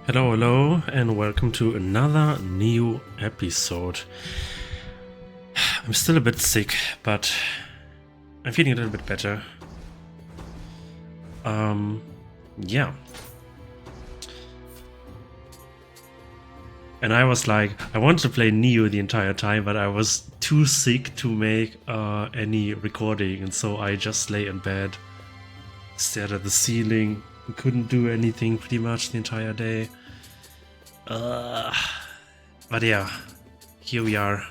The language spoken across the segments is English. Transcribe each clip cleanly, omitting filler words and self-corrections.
Hello, hello, and welcome to another Nioh episode. I'm still a bit sick, but I'm feeling a little bit better. Yeah. And I was like, I wanted to play Nioh the entire time, but I was too sick to make any recording, and so I just lay in bed, stared at the ceiling, and couldn't do anything pretty much the entire day. But yeah, here we are.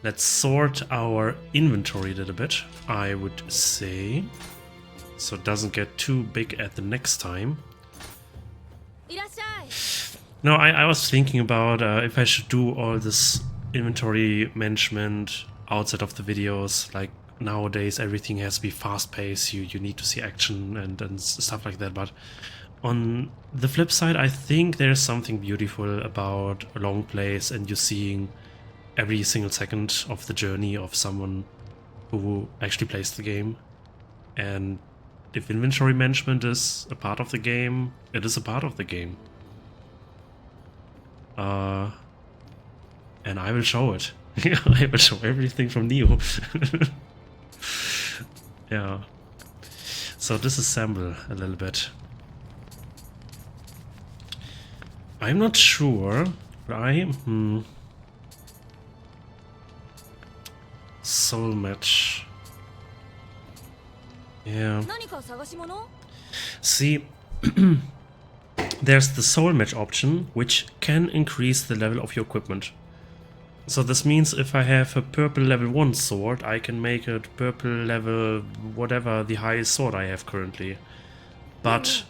Let's sort our inventory a little bit, I would say, so it doesn't get too big at the next time. No, I was thinking about if I should do all this inventory management outside of the videos. Like nowadays everything has to be fast paced, you need to see action and stuff like that, but on the flip side, I think there's something beautiful about long plays and you seeing every single second of the journey of someone who actually plays the game. And if inventory management is a part of the game, it is a part of the game. And I will show it. I will show everything from Nioh. Yeah. So disassemble a little bit. I'm not sure. Soul match. Yeah. See, there's the soul match option, which can increase the level of your equipment. So this means if I have a purple level 1 sword, I can make it purple level whatever the highest sword I have currently. But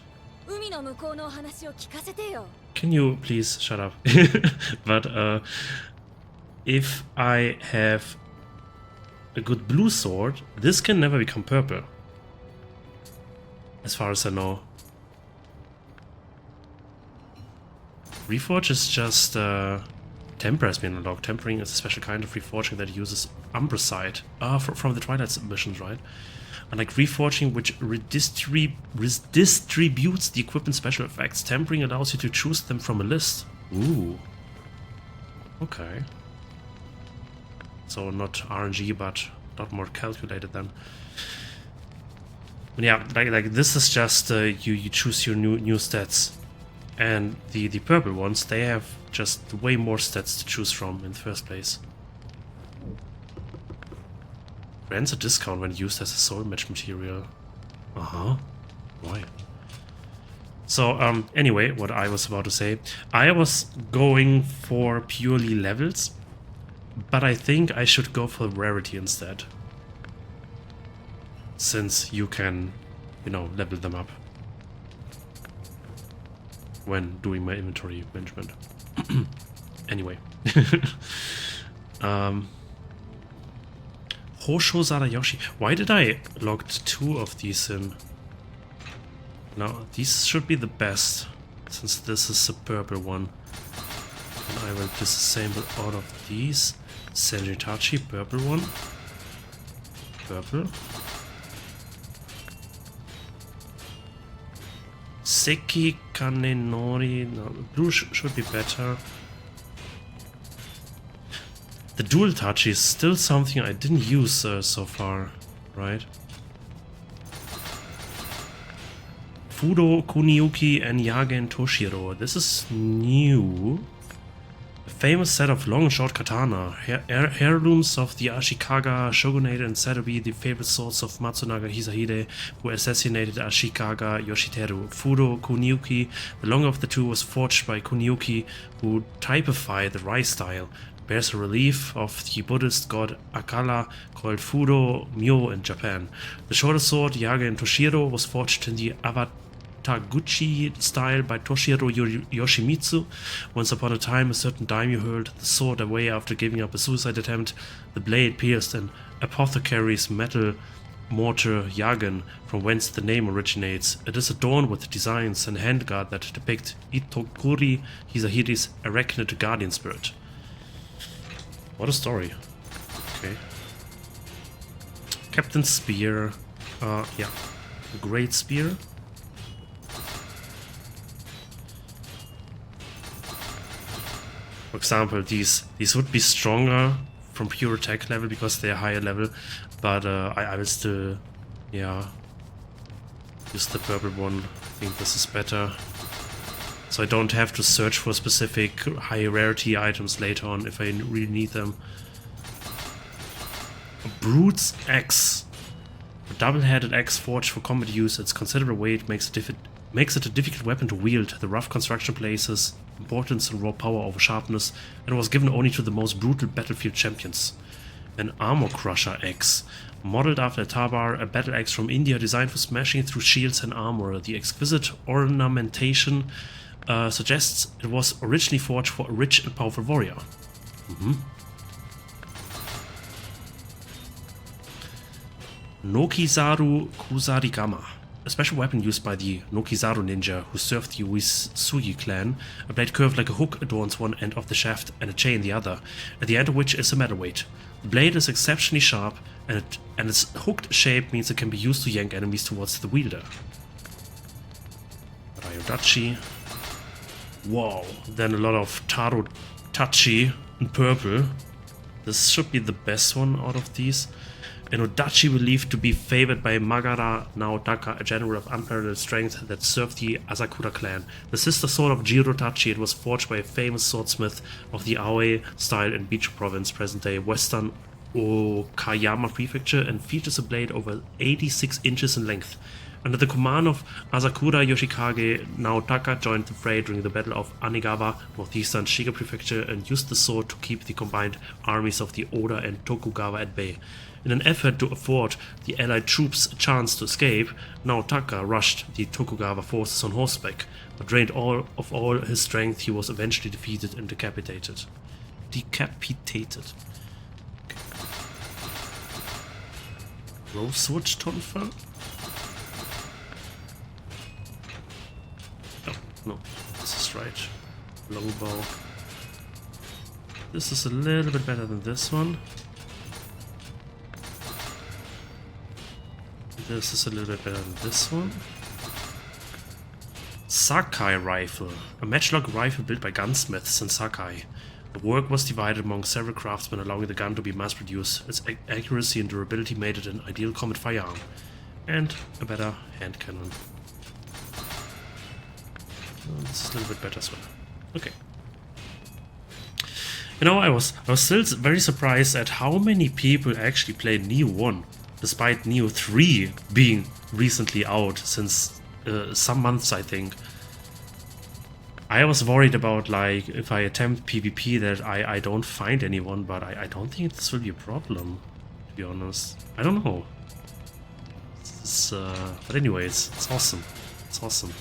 can you please shut up? But if I have a good blue sword, this can never become purple, as far as I know. Reforge is just Temper has been unlocked. Tempering is a special kind of reforging that uses Umbracite. From the Twilight missions, right? And like reforging, which redistributes the equipment special effects. Tempering allows you to choose them from a list. Ooh. Okay. So not RNG, but a lot more calculated then. And yeah, like this is just you choose your new stats. And the purple ones, they have just way more stats to choose from in the first place. Grants a discount when used as a soul match material. Uh-huh. Why? So, anyway, what I was about to say. I was going for purely levels, but I think I should go for rarity instead. Since you can, you know, level them up when doing my inventory management. Anyway. Hosho Zarayoshi. Why did I log 2 of these in? Now, these should be the best, since this is the purple one. And I will disassemble all of these. Senjitachi, purple one. Purple. Seki Kanenori. No, blue should be better. The dual touch is still something I didn't use so far, right? Fudo, Kuniyuki, and Yagen Toshiro. This is new. A famous set of long and short katana, heirlooms of the Ashikaga shogunate and said to be the favorite swords of Matsunaga Hisahide, who assassinated Ashikaga Yoshiteru. Fudo Kuniyuki, the longer of the two, was forged by Kuniyuki, who typified the Rai style. Bears a relief of the Buddhist god Akala, called Fudo Myo in Japan. The shorter sword, Yagen Toshiro, was forged in the Taguchi style by Toshiro Yoshimitsu. Once upon a time, a certain daimyo hurled the sword away after giving up a suicide attempt. The blade pierced an apothecary's metal mortar Yagen, from whence the name originates. It is adorned with designs and handguard that depict Itokuri Hisahide's arachnid guardian spirit. What a story. Okay. Captain Spear. Yeah. Great Spear. For example, these would be stronger from pure attack level because they are higher level, but I will still, yeah, use the purple one. I think this is better. So I don't have to search for specific high rarity items later on if I really need them. A Brute's Axe. A double-headed axe forged for combat use. Its considerable weight makes it a difficult weapon to wield. The rough construction places importance and raw power over sharpness, and was given only to the most brutal battlefield champions. An Armor Crusher Axe. Modeled after a Tabar, a battle axe from India designed for smashing through shields and armor. The exquisite ornamentation suggests it was originally forged for a rich and powerful warrior. Nokizaru Kusarigama. A special weapon used by the Nokizaru ninja who served the Uesugi clan. A blade curved like a hook adorns one end of the shaft and a chain the other, at the end of which is a metalweight. The blade is exceptionally sharp, and its hooked shape means it can be used to yank enemies towards the wielder. Ryodachi. Wow, then a lot of Taro Tachi in purple. This should be the best one out of these. An Odachi believed to be favored by Magara Naotaka, a general of unparalleled strength that served the Asakura clan. The sister sword of Jirotachi, it was forged by a famous swordsmith of the Aoi style in Bichu province, present-day western Okayama prefecture, and features a blade over 86 inches in length. Under the command of Asakura Yoshikage, Naotaka joined the fray during the Battle of Anigawa, northeastern Shiga prefecture, and used the sword to keep the combined armies of the Oda and Tokugawa at bay. In an effort to afford the allied troops a chance to escape, Naotaka rushed the Tokugawa forces on horseback, but drained of all his strength. He was eventually defeated and decapitated. Okay. Rosewood Tonfa? Oh, no, this is right. Longbow. This is a little bit better than this one. This is a little bit better than this one. Sakai Rifle. A matchlock rifle built by gunsmiths in Sakai. The work was divided among several craftsmen, allowing the gun to be mass-produced. Its accuracy and durability made it an ideal combat firearm. And a better hand cannon. This is a little bit better as well. Okay. You know, I was still very surprised at how many people actually played Nioh 1. Despite Nioh 3 being recently out since some months, I think. I was worried about, like, if I attempt PvP that I don't find anyone, but I don't think this will be a problem, to be honest. I don't know. But anyways, it's awesome. It's awesome.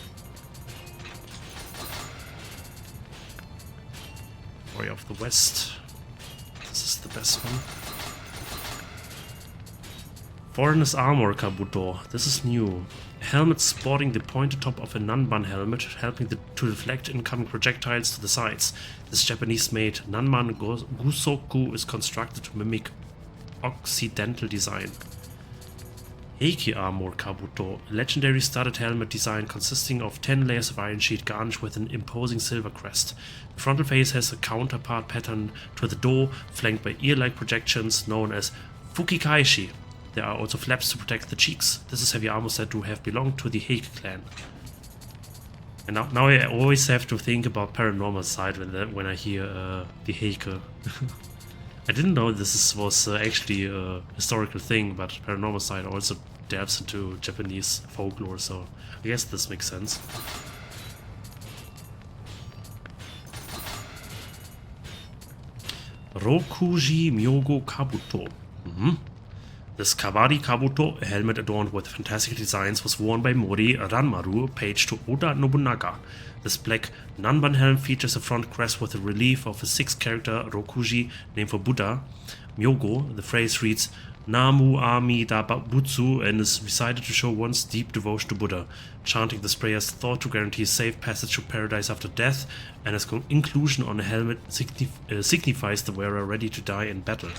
Warrior of the West. This is the best one. Foreigner's Armor Kabuto. This is new. A helmet sporting the pointed top of a Nanban helmet, helping to deflect incoming projectiles to the sides. This Japanese-made Nanban Gusoku is constructed to mimic Occidental design. Heiki Armor Kabuto. A legendary studded helmet design consisting of 10 layers of iron sheet garnished with an imposing silver crest. The frontal face has a counterpart pattern to the do, flanked by ear-like projections known as Fukikaishi. There are also flaps to protect the cheeks. This is heavy armor said to have belonged to the Heike clan. And now I always have to think about paranormal side when I hear the Heike. I didn't know this was actually a historical thing, but paranormal side also delves into Japanese folklore, so I guess this makes sense. Rokuji Myogo Kabuto. This Kawari Kabuto, a helmet adorned with fantastic designs, was worn by Mori Ranmaru, page to Oda Nobunaga. This black Nanban helm features a front crest with a relief of a 6-character Rokuji named for Buddha. Myogo, the phrase reads Namu Amida Butsu and is recited to show one's deep devotion to Buddha. Chanting this prayer is thought to guarantee safe passage to paradise after death, and its inclusion on a helmet signifies the wearer ready to die in battle.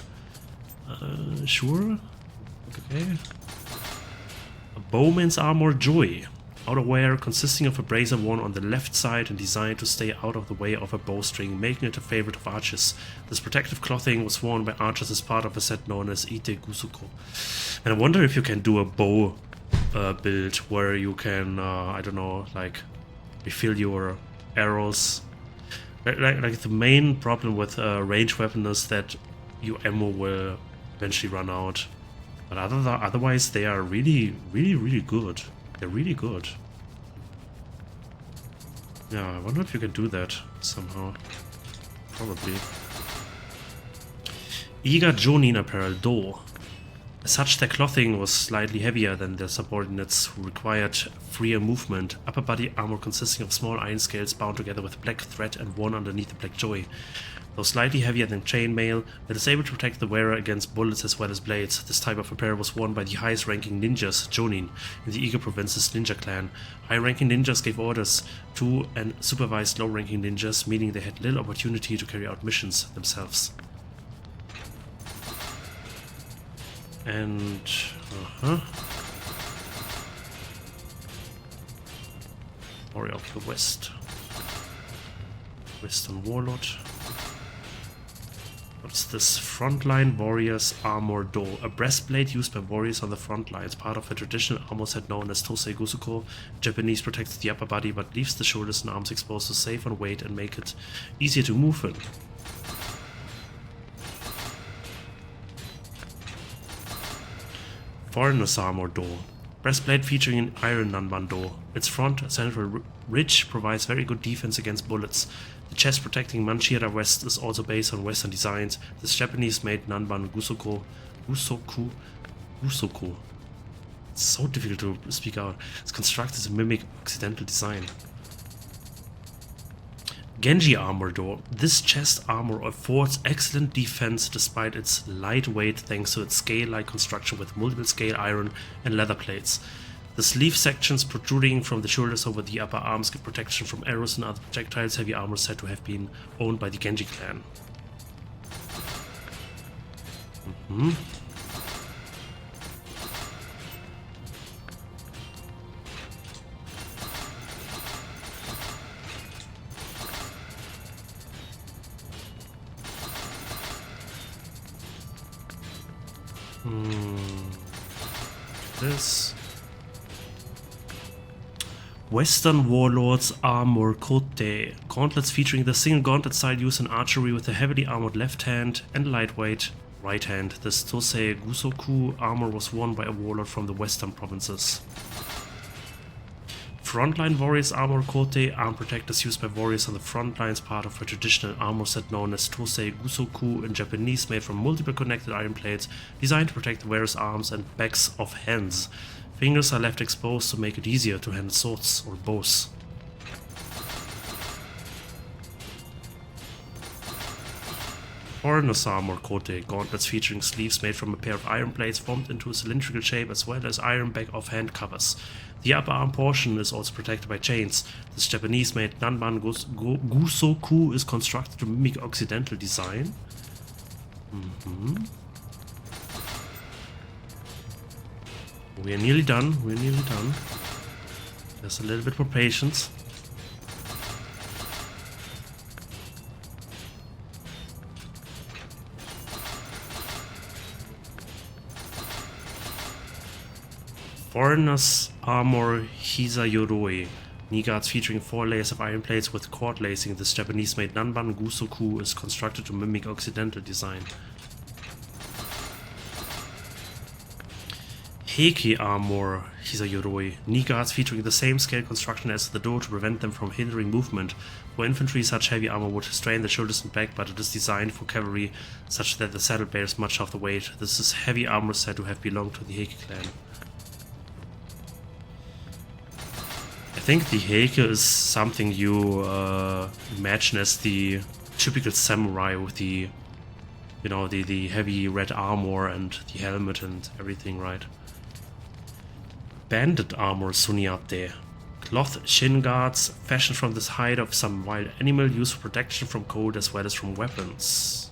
Sure? Okay. A Bowman's Armor Joy. outerwear consisting of a bracer worn on the left side and designed to stay out of the way of a bowstring, making it a favorite of archers. This protective clothing was worn by archers as part of a set known as Ite Gusuko. And I wonder if you can do a bow build where you can, I don't know, like refill your arrows. Like the main problem with ranged weapon is that your ammo will eventually run out. But otherwise, they are really good. They're really good. Yeah, I wonder if you can do that somehow. Probably. Iga Jonin apparel, Do. As such, their clothing was slightly heavier than their subordinates, who required freer movement. Upper body armor consisting of small iron scales bound together with black thread and worn underneath the black joy. Though slightly heavier than chainmail, it is able to protect the wearer against bullets as well as blades. This type of apparel was worn by the highest-ranking ninjas, Jonin, in the Iga province's ninja clan. High-ranking ninjas gave orders to and supervised low-ranking ninjas, meaning they had little opportunity to carry out missions themselves. And... Warrior of the West. Western Warlord. What's this? Frontline Warriors Armor Do. A breastplate used by warriors on the front lines, part of a traditional armor set known as Tosei Gusuko. Japanese protects the upper body but leaves the shoulders and arms exposed to save on weight and make it easier to move in. Foreigner's Armor Do. Breastplate featuring an iron nanban Do. Its front central ridge provides very good defense against bullets. The chest protecting Manchira West is also based on Western designs. This Japanese-made nanban Gusoku. It's so difficult to speak out. It's constructed to mimic Occidental design. Genji Armor Do. This chest armor affords excellent defense despite its lightweight thanks to its scale-like construction with multiple scale iron and leather plates. The sleeve sections protruding from the shoulders over the upper arms give protection from arrows and other projectiles. Heavy armor said to have been owned by the Genji clan. This Western Warlord's Armor Kote. Gauntlets featuring the single gauntlet style used in archery with a heavily armored left hand and lightweight right hand. This Tosei Gusoku armor was worn by a warlord from the western provinces. Frontline Warriors Armor Kote. Arm protectors used by warriors on the front lines, part of a traditional armor set known as Tosei Gusoku in Japanese, made from multiple connected iron plates, designed to protect the wearer's arms and backs of hands. Fingers are left exposed to make it easier to handle swords or bows. Foreigner's Armor Kote. Gauntlets featuring sleeves made from a pair of iron plates formed into a cylindrical shape as well as iron back of hand covers. The upper arm portion is also protected by chains. This Japanese-made nanban Gusoku is constructed to mimic Occidental design. We're nearly done. There's a little bit more patience. Foreigner's Armor Hisayoroi. Knee guards featuring 4 layers of iron plates with cord lacing. This Japanese-made nanban Gusoku is constructed to mimic Occidental design. Heike Armor Hisayoroi. Knee guards featuring the same scale construction as the Do to prevent them from hindering movement. For infantry, such heavy armor would strain the shoulders and back, but it is designed for cavalry such that the saddle bears much of the weight. This is heavy armor said to have belonged to the Heike clan. I think the Heike is something you imagine as the typical samurai with the, you know, the heavy red armor and the helmet and everything, right? Bandit Armor Sunyate. Cloth shin guards fashioned from the hide of some wild animal used for protection from cold as well as from weapons.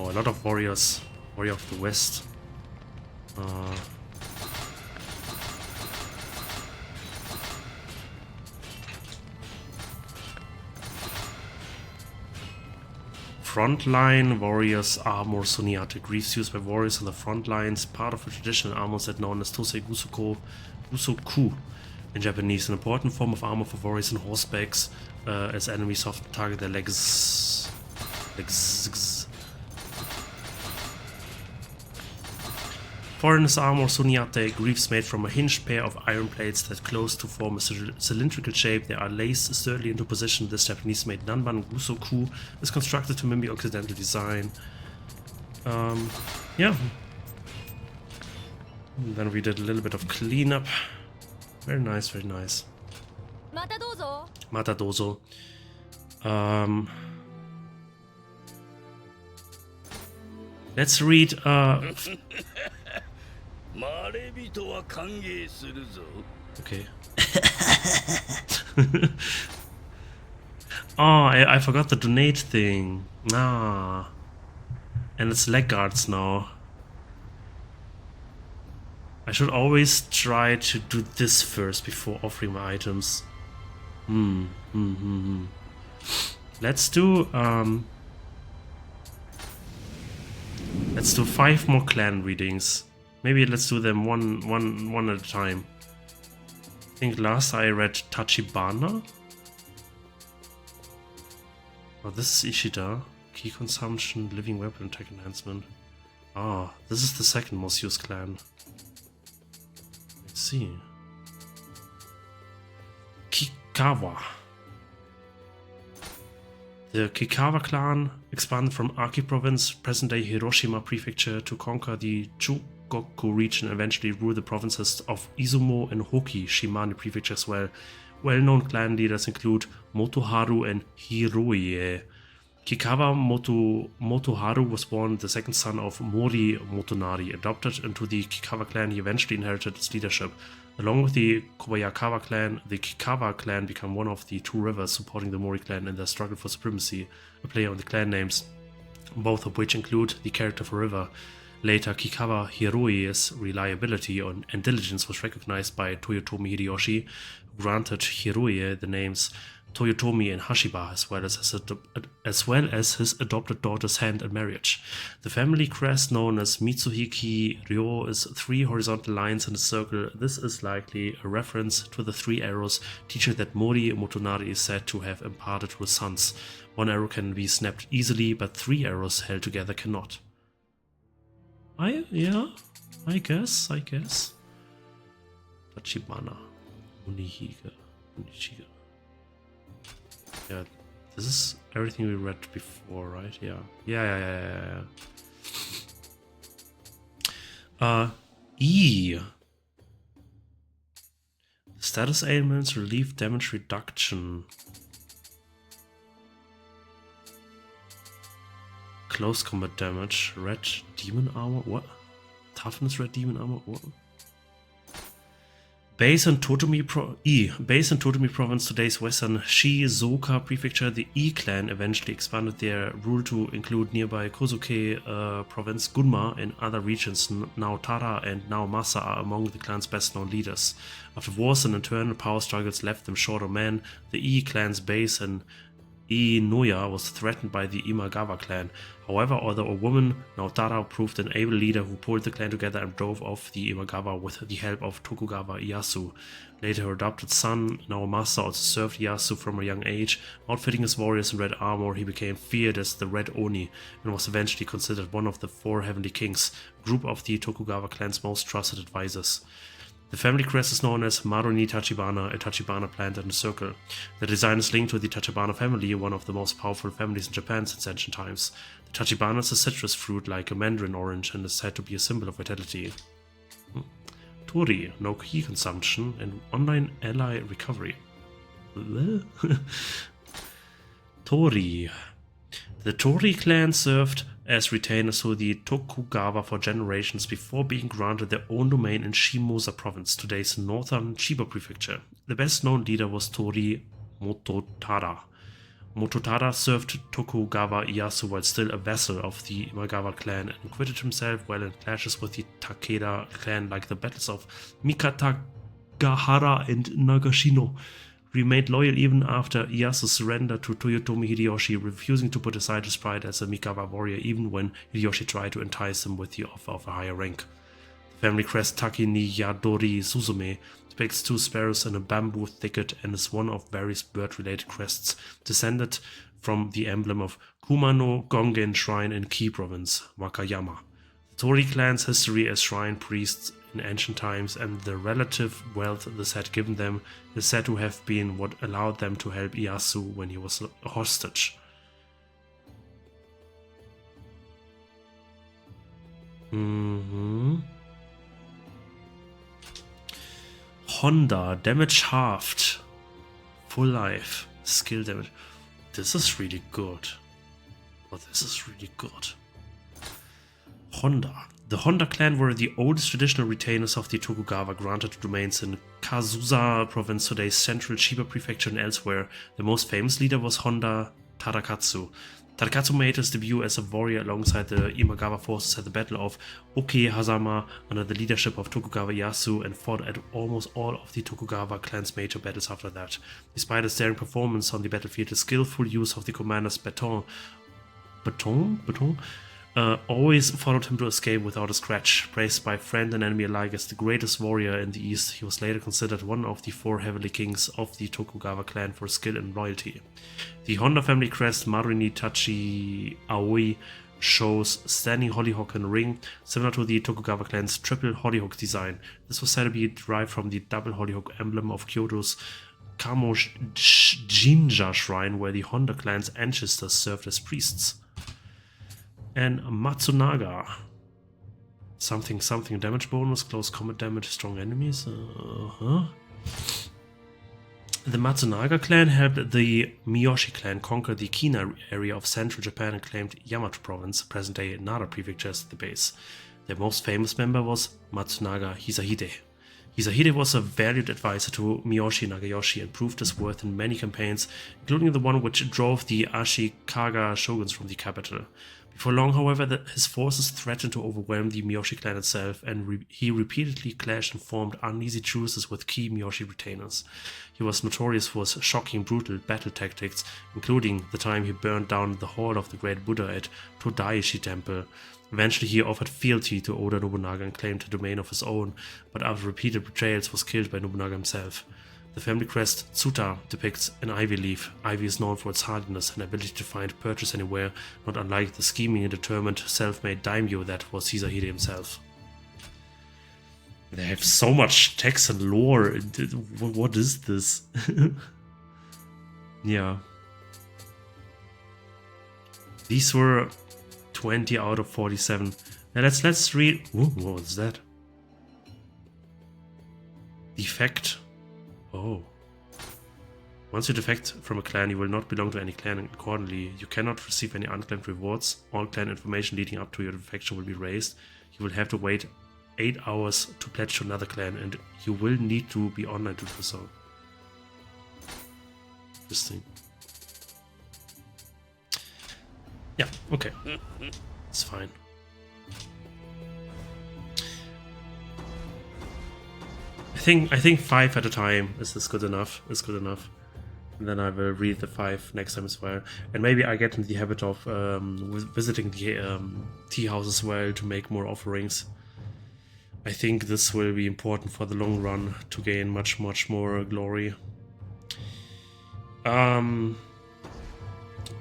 know, a lot of warriors. Warrior of the West. Frontline warriors armor Sunyate. Greaves used by warriors on the front lines, part of a traditional armor set known as Tosei Gusoku in Japanese, an important form of armor for warriors on horsebacks, as enemies often target their legs. Foreigners armor Sunyate, greaves made from a hinged pair of iron plates that close to form a cylindrical shape. They are laced sturdily into position. This Japanese-made Nanban Gusoku is constructed to mimic Occidental design. Yeah. And then we did a little bit of cleanup. Very nice, very nice. Matadozo. Let's read okay. Oh, I forgot the donate thing. Ah. And it's leg guards now. I should always try to do this first before offering my items. Let's do 5 more clan readings. Maybe let's do them one at a time. I think last I read Tachibana. Oh, this is Ishida. Key consumption, living weapon attack enhancement. Ah, this is the second most used clan. Let's see. Kikawa. The Kikawa clan expanded from Aki province, present-day Hiroshima prefecture, to conquer the Chugoku region and eventually rule the provinces of Izumo and Hoki, Shimane prefecture as well. Well-known clan leaders include Motoharu and Hiroie. Kikawa Motoharu was born the second son of Mori Motonari. Adopted into the Kikawa clan, he eventually inherited its leadership. Along with the Kobayakawa clan, the Kikawa clan became one of the two rivers supporting the Mori clan in their struggle for supremacy, a play on the clan names, both of which include the character of a river. Later, Kikawa Hiroie's reliability and diligence was recognized by Toyotomi Hideyoshi, who granted Hiroie the names Toyotomi and Hashiba, as well as his adopted daughter's hand in marriage. The family crest, known as Mitsuhiki Ryo, is 3 horizontal lines in a circle. This is likely a reference to the 3 arrows, teaching that Mori Motonari is said to have imparted to his sons. 1 arrow can be snapped easily, but 3 arrows held together cannot. I guess. Tachibana. Unichiga. Yeah, this is everything we read before, right? Yeah. E. Status ailments, relief damage reduction. Close combat damage, red demon armor, what? Toughness red demon armor, what? Based in Totomi province, today's western Shizuoka prefecture, the E clan eventually expanded their rule to include nearby Kozuke province, Gunma, and other regions. Now Tara and now Masa are among the clan's best known leaders. After wars and internal power struggles left them short of men, the E clan's base in Nioh was threatened by the Imagawa clan. However, although a woman, Naotara proved an able leader who pulled the clan together and drove off the Imagawa with the help of Tokugawa Ieyasu. Later, her adopted son, Naomasa, also served Ieyasu from a young age. Outfitting his warriors in red armor, he became feared as the Red Oni and was eventually considered one of the 4 Heavenly Kings, a group of the Tokugawa clan's most trusted advisors. The family crest is known as Maruni Tachibana, a Tachibana planted in a circle. The design is linked to the Tachibana family, one of the most powerful families in Japan since ancient times. The Tachibana is a citrus fruit like a mandarin orange and is said to be a symbol of vitality. Tori, no key consumption and online ally recovery. Tori. The Tori clan served as retainers to the Tokugawa for generations before being granted their own domain in Shimosa province, today's northern Chiba prefecture. The best known leader was Tori Mototara, Mototada served Tokugawa Ieyasu while still a vassal of the Imagawa clan and acquitted himself well in clashes with the Takeda clan like the battles of Mikatagahara and Nagashino. Remained loyal even after Ieyasu's surrender to Toyotomi Hideyoshi, refusing to put aside his pride as a Mikawa warrior even when Hideyoshi tried to entice him with the offer of a higher rank. The family crest Taki ni Yadori Suzume depicts two sparrows in a bamboo thicket and is one of various bird-related crests, descended from the emblem of Kumano Gongen Shrine in Ki Province, Wakayama. The Tori clan's history as shrine priests in ancient times and the relative wealth this had given them is said to have been what allowed them to help Ieyasu when he was a hostage. Honda, damage halved, full life, skill damage. This is really good. Oh, this is really good. Honda. The Honda clan were the oldest traditional retainers of the Tokugawa, granted domains in Kazusa province, today's central Chiba prefecture, and elsewhere. The most famous leader was Honda Tadakatsu. Tadakatsu made his debut as a warrior alongside the Imagawa forces at the Battle of Okehazama under the leadership of Tokugawa Ieyasu and fought at almost all of the Tokugawa clan's major battles after that. Despite his daring performance on the battlefield, his skillful use of the commander's baton always followed him to escape without a scratch. Praised by friend and enemy alike as the greatest warrior in the East, he was later considered one of the 4 heavenly kings of the Tokugawa clan for skill and loyalty. The Honda family crest Marini Tachi Aoi shows standing hollyhock in a ring, similar to the Tokugawa clan's triple hollyhock design. This was said to be derived from the double hollyhock emblem of Kyoto's Kamo Jinja shrine, where the Honda clan's ancestors served as priests. And Matsunaga. Something damage bonus, close combat damage, strong enemies. The Matsunaga clan helped the Miyoshi clan conquer the Kina area of central Japan and claimed Yamato province, present-day Nara prefecture, as the base. Their most famous member was Matsunaga Hisahide. Hisahide was a valued advisor to Miyoshi Nagayoshi and proved his worth in many campaigns, including the one which drove the Ashikaga shoguns from the capital. Before long, however, his forces threatened to overwhelm the Miyoshi clan itself, and he repeatedly clashed and formed uneasy truces with key Miyoshi retainers. He was notorious for his shocking, brutal battle tactics, including the time he burned down the hall of the Great Buddha at Todaishi Temple. Eventually, he offered fealty to Oda Nobunaga and claimed a domain of his own, but after repeated betrayals was killed by Nobunaga himself. The family crest Tsuta depicts an ivy leaf. Ivy is known for its hardiness and ability to find purchase anywhere, not unlike the scheming and determined self-made daimyo that was Hisahide himself. They have so much text and lore. What is this? Yeah. These were 20 out of 47. Now let's read. Ooh, what was that? Defect. Oh. Once you defect from a clan, you will not belong to any clan, and accordingly, you cannot receive any unclaimed rewards. All clan information leading up to your defection will be erased. You will have to wait 8 hours to pledge to another clan, and you will need to be online to do so. Interesting. Yeah, okay. It's fine. I think 5 at a time is good enough. And then I will read the 5 next time as well. And maybe I get into the habit of visiting the tea house as well to make more offerings. I think this will be important for the long run to gain much more glory.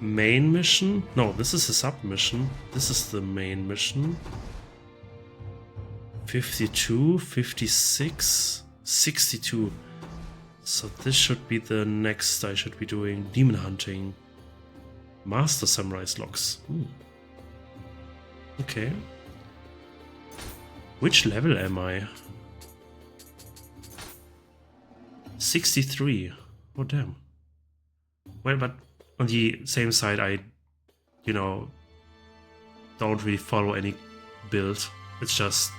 Main mission? No, this is a sub mission. This is the main mission. 52, 56, 62. So this should be the next I should be doing. Demon hunting. Master Samurai's locks. Okay. Which level am I? 63. Oh damn. Well, but on the same side, I, don't really follow any build. It's just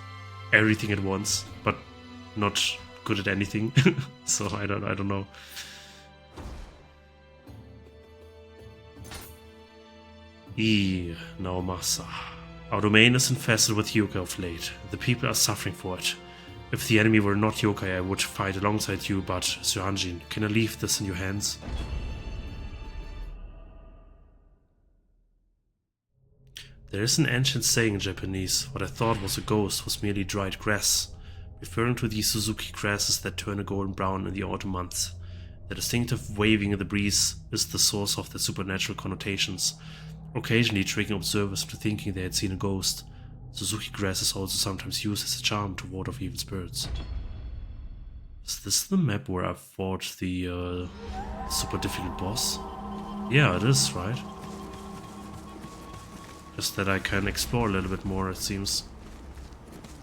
everything at once, but not good at anything. So I don't know. Naomasa. Our domain is infested with yokai of late. The people are suffering for it. If the enemy were not yokai, I would fight alongside you, but Suhanjin, can I leave this in your hands? There is an ancient saying in Japanese, what I thought was a ghost was merely dried grass, referring to the Suzuki grasses that turn a golden brown in the autumn months. The distinctive waving in the breeze is the source of the supernatural connotations, occasionally tricking observers into thinking they had seen a ghost. Suzuki grass is also sometimes used as a charm to ward off evil spirits. Is this the map where I fought the super difficult boss? Yeah, it is, right? Just that I can explore a little bit more, it seems.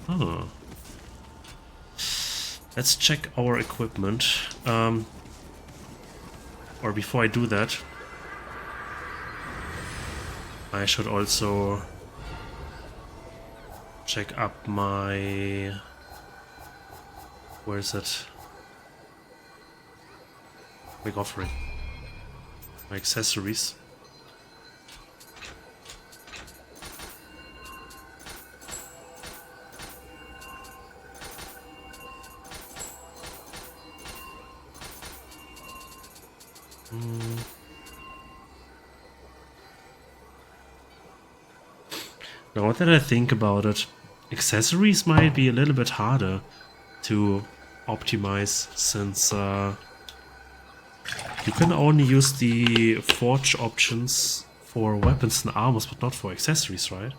Oh. Let's check our equipment. Or before I do that, I should also check up my... Where is it? Big offering. My accessories. Now that I think about it, accessories might be a little bit harder to optimize, since you can only use the forge options for weapons and armors, but not for accessories, right?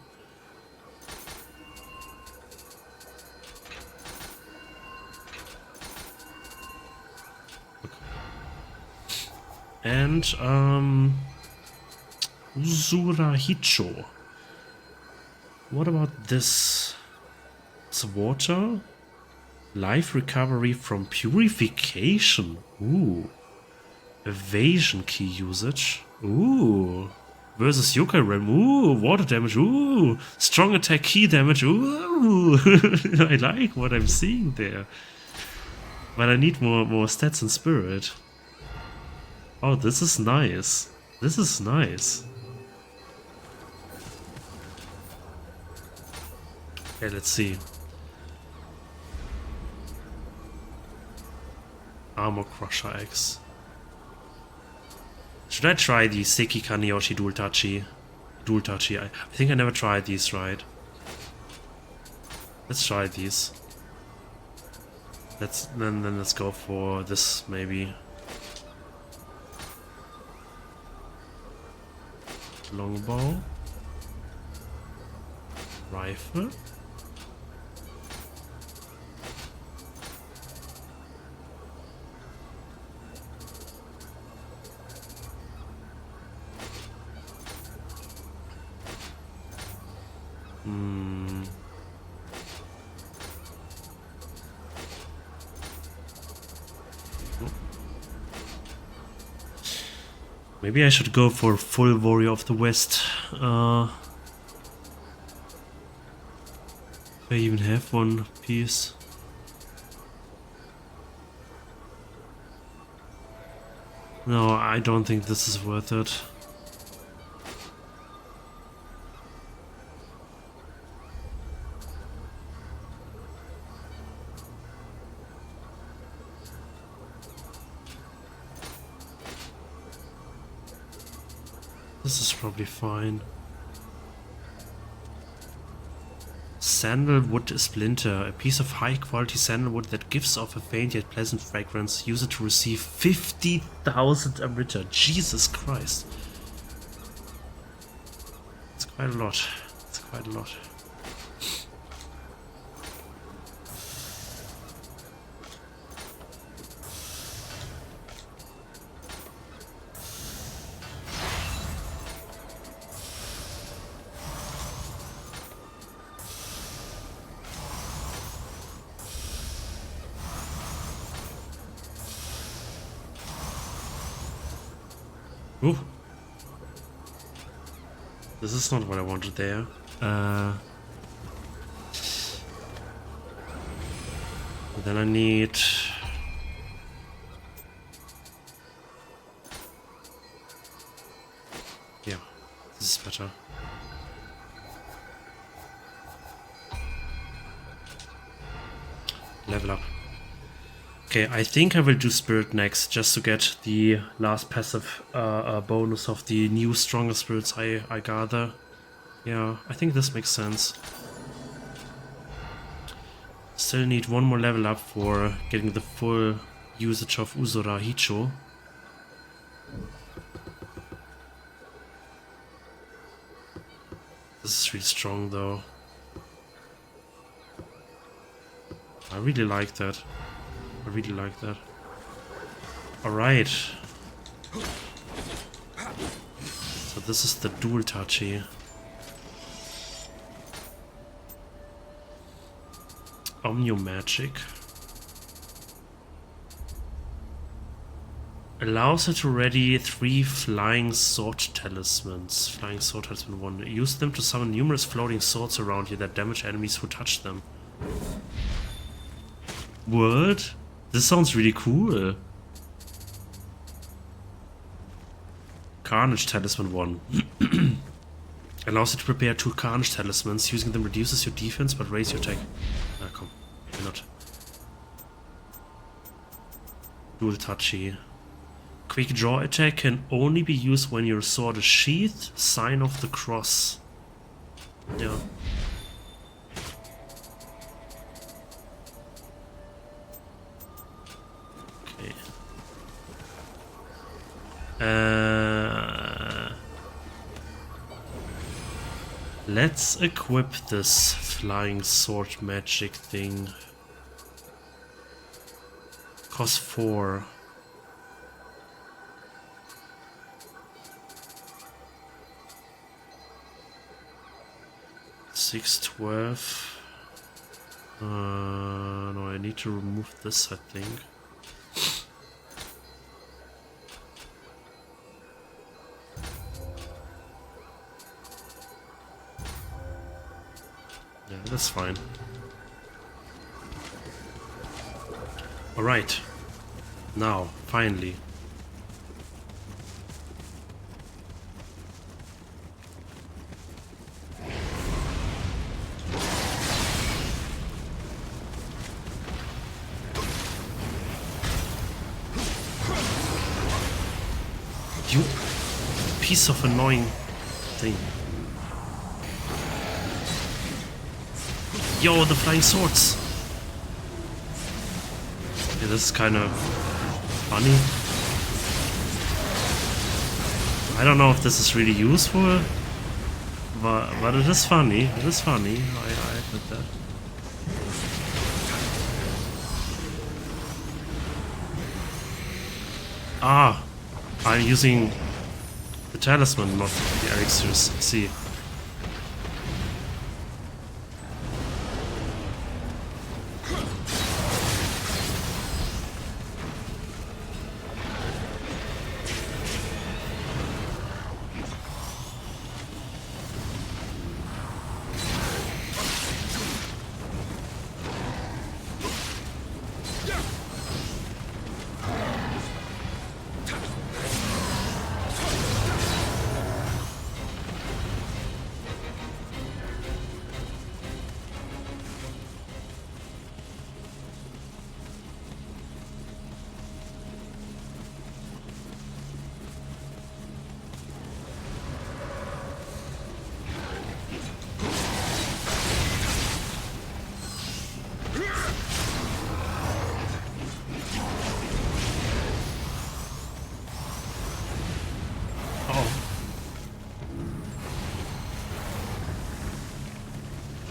And Zurahicho. What about this? It's water. Life recovery from purification. Ooh. Evasion key usage. Ooh. Versus yokai realm. Ooh. Water damage. Ooh. Strong attack key damage. Ooh. I like what I'm seeing there. But I need more stats and spirit. Oh, this is nice. This is nice. Okay, let's see. Armor Crusher X. Should I try the Seki Kanyoshi Dultachi? I think I never tried these, right? Let's try these. Then let's go for this maybe. Longbow. Rifle. Maybe I should go for full Warrior of the West. If I even have one piece. No, I don't think this is worth it. This is probably fine. Sandalwood Splinter, a piece of high quality sandalwood that gives off a faint yet pleasant fragrance. Use it to receive 50,000 Amrita. Jesus Christ. It's quite a lot. It's quite a lot. Ooh. This is not what I wanted there. Then I need... Yeah, this is better. Level up. Okay, I think I will do Spirit next, just to get the last passive bonus of the new stronger spirits I gather. Yeah, I think this makes sense. Still need one more level up for getting the full usage of Usura Hicho. This is really strong though. I really like that. I really like that. Alright. So this is the dual touchy. Omnio Magic. Allows her to ready 3 Flying Sword Talismans. Flying Sword Talisman 1. Use them to summon numerous floating swords around you that damage enemies who touch them. What? This sounds really cool. Carnage Talisman 1. Allows you to prepare 2 Carnage Talismans. Using them reduces your defense but raises your attack. Ah, come. Why not? Dual touchy. Quick draw attack can only be used when your sword is sheathed. Sign of the cross. Yeah. Okay. Let's equip this flying sword magic thing. Cost 4. $6.12. No, I need to remove this, I think. Yeah, that's fine. Alright. Now, finally. You piece of annoying thing. Yo, the flying swords! Yeah, this is kind of funny. I don't know if this is really useful, but it is funny. It is funny. I admit that. Ah, I'm using the talisman, not the elixirs. See.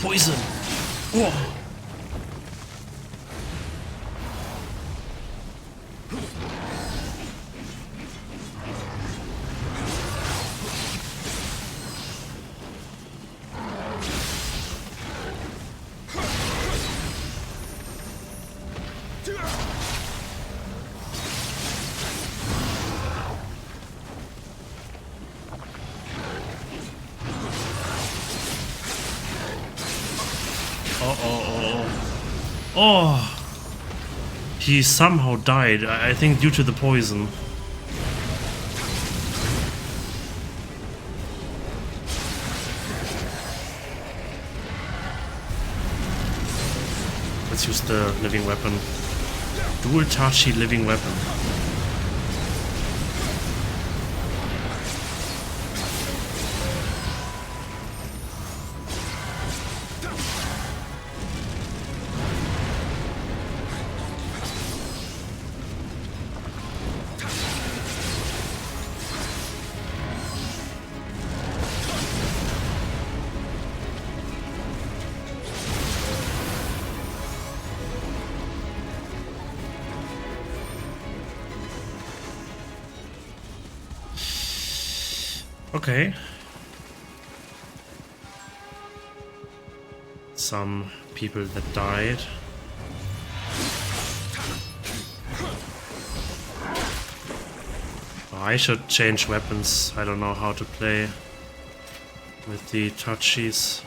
Poison! Whoa! Oh, he somehow died, I think due to the poison. let's use the living weapon. Dual Tachi living weapon. Okay. Some people that died. Oh, I should change weapons. I don't know how to play with the touchies.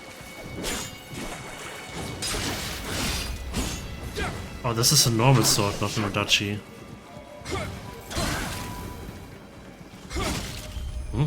Oh, this is a normal sword, not an Odachi. Hmm?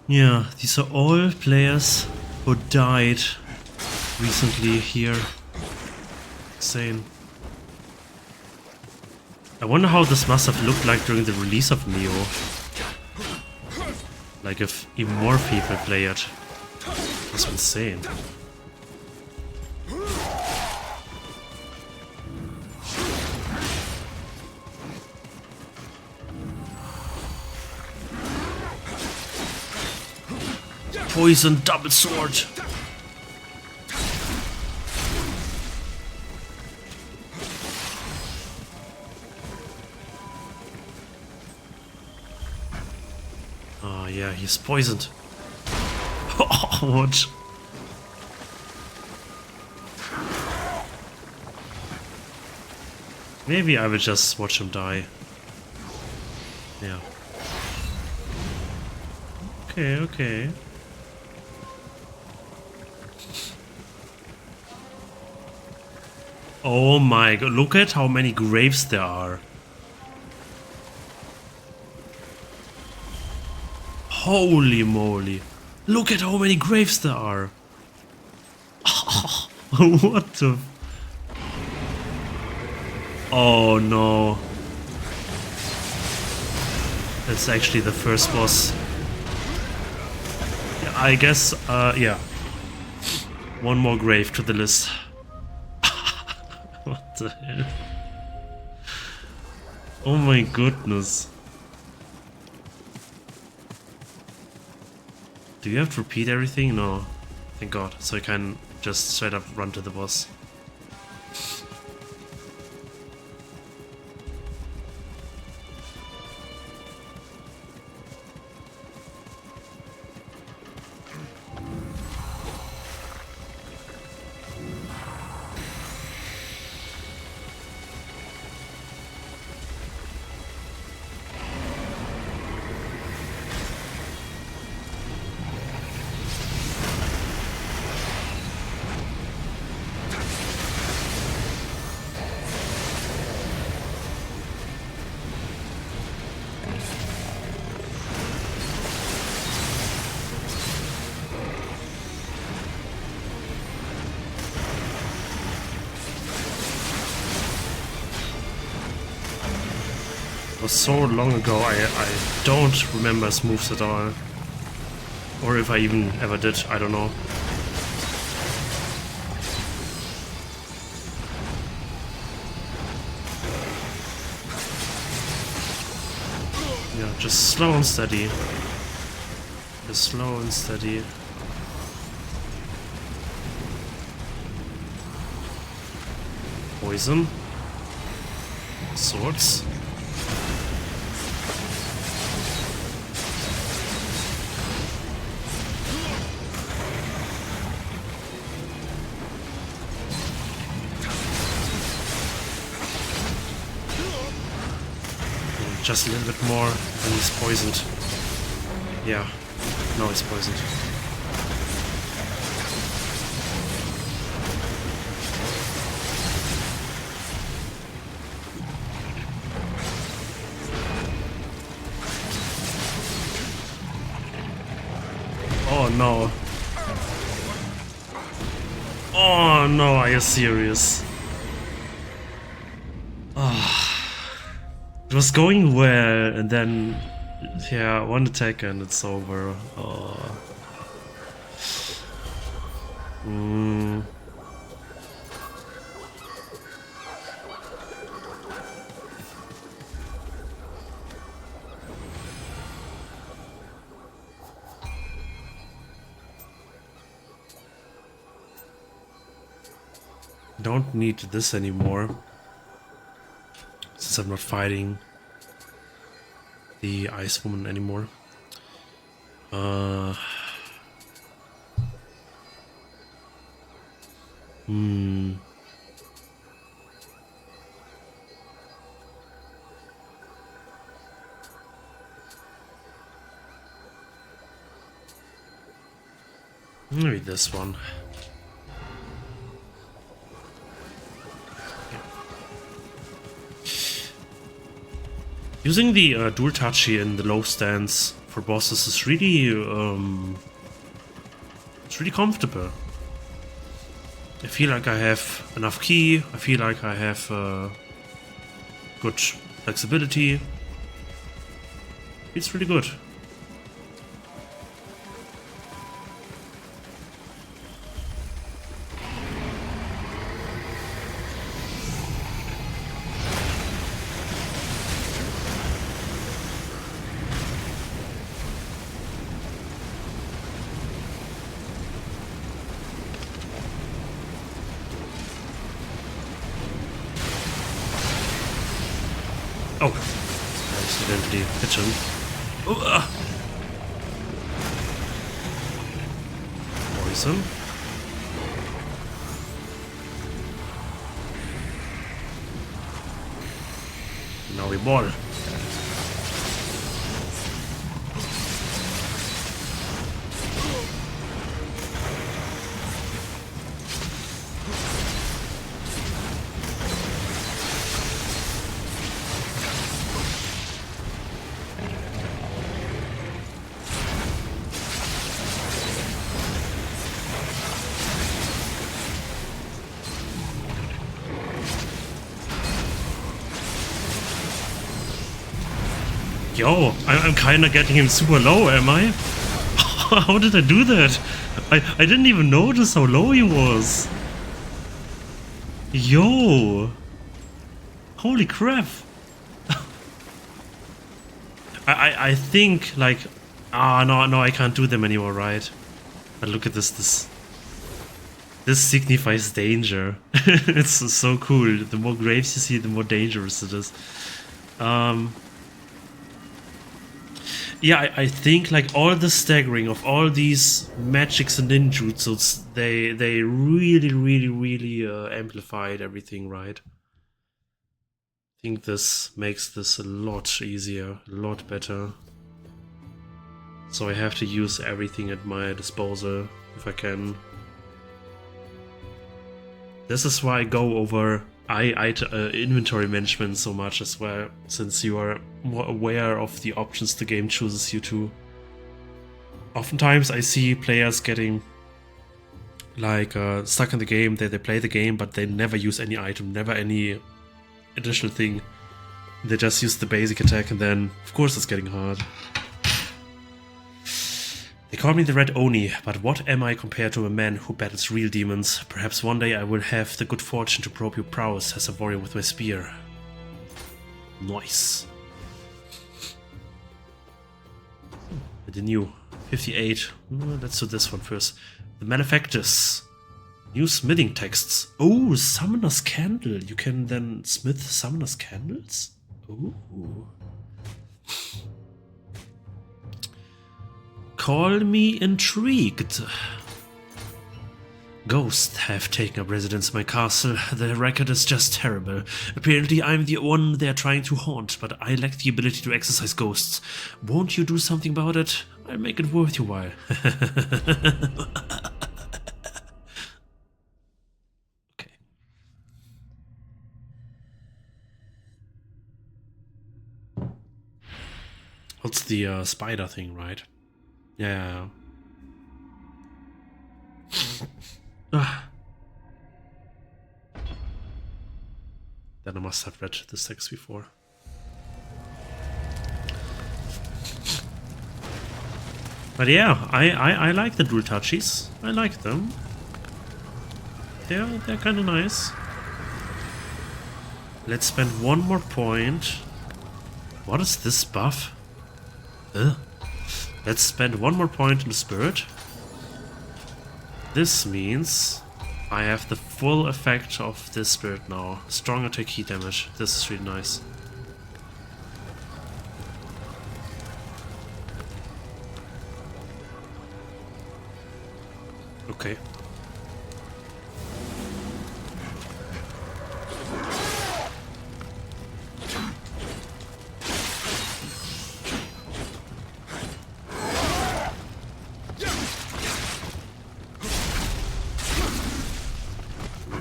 Yeah, these are all players who died recently here. Insane. I wonder how this must have looked like during the release of Nioh. Like if even more people play it. That's insane. Poison double sword. Oh yeah, he's poisoned. What? Maybe I will just watch him die. Yeah. Okay, okay. Oh my god, look at how many graves there are. Holy moly. Look at how many graves there are. What the... Oh no. That's actually the first boss. Yeah, I guess, yeah. One more grave to the list. What the hell? Oh my goodness. Do you have to repeat everything? No. Thank god. So I can just straight up run to the boss. It was so long ago, I don't remember his moves at all. Or if I even ever did, I don't know. Yeah, just slow and steady. Just slow and steady. Poison. Swords. just a little bit more, and he's poisoned. Yeah, now he's poisoned. Oh no. Oh no, are you serious? It was going well, and then, yeah, one attack and it's over. Oh. Don't need this anymore, since I'm not fighting the Ice Woman anymore. Maybe this one. Using the dual touchy in the low stance for bosses is really, it's really comfortable. I feel like I have enough ki, I feel like I have good flexibility. It's really good. Oh, I accidentally hit him. Poison. Now we ball. Yo, I'm kinda getting him super low, am I? How did I do that? I didn't even notice how low he was. Yo! Holy crap! I think, like... no, I can't do them anymore, right? But look at this. This signifies danger. It's so cool. The more graves you see, the more dangerous it is. Yeah, I think like all the staggering of all these magics and ninjutsus, they really amplified everything, right? I think this makes this a lot easier, a lot better. So I have to use everything at my disposal if I can. This is why I go over inventory management so much as well, since you are more aware of the options the game chooses you to. Oftentimes I see players getting like stuck in the game, they play the game but they never use any item, never any additional thing. They just use the basic attack and then of course it's getting hard. They call me the Red Oni, but what am I compared to a man who battles real demons? Perhaps one day I will have the good fortune to probe your prowess as a warrior with my spear. Nice. The new 58. Let's do this one first. The Malefactors. New smithing texts. Oh, Summoner's Candle. You can then smith Summoner's Candles? Ooh. Call me intrigued. Ghosts have taken up residence in my castle. The record is just terrible. Apparently I'm the one they're trying to haunt, but I lack the ability to exorcise ghosts. Won't you do something about it? I'll make it worth your while. Okay. What's the spider thing, right? Yeah. Then I must have read this text before. But yeah, I like the Dual Touchies. I like them. They're kind of nice. Let's spend one more point. What is this buff? Ugh. Let's spend one more point in the spirit. This means I have the full effect of this spirit now. Strong attack heat damage. This is really nice. Okay.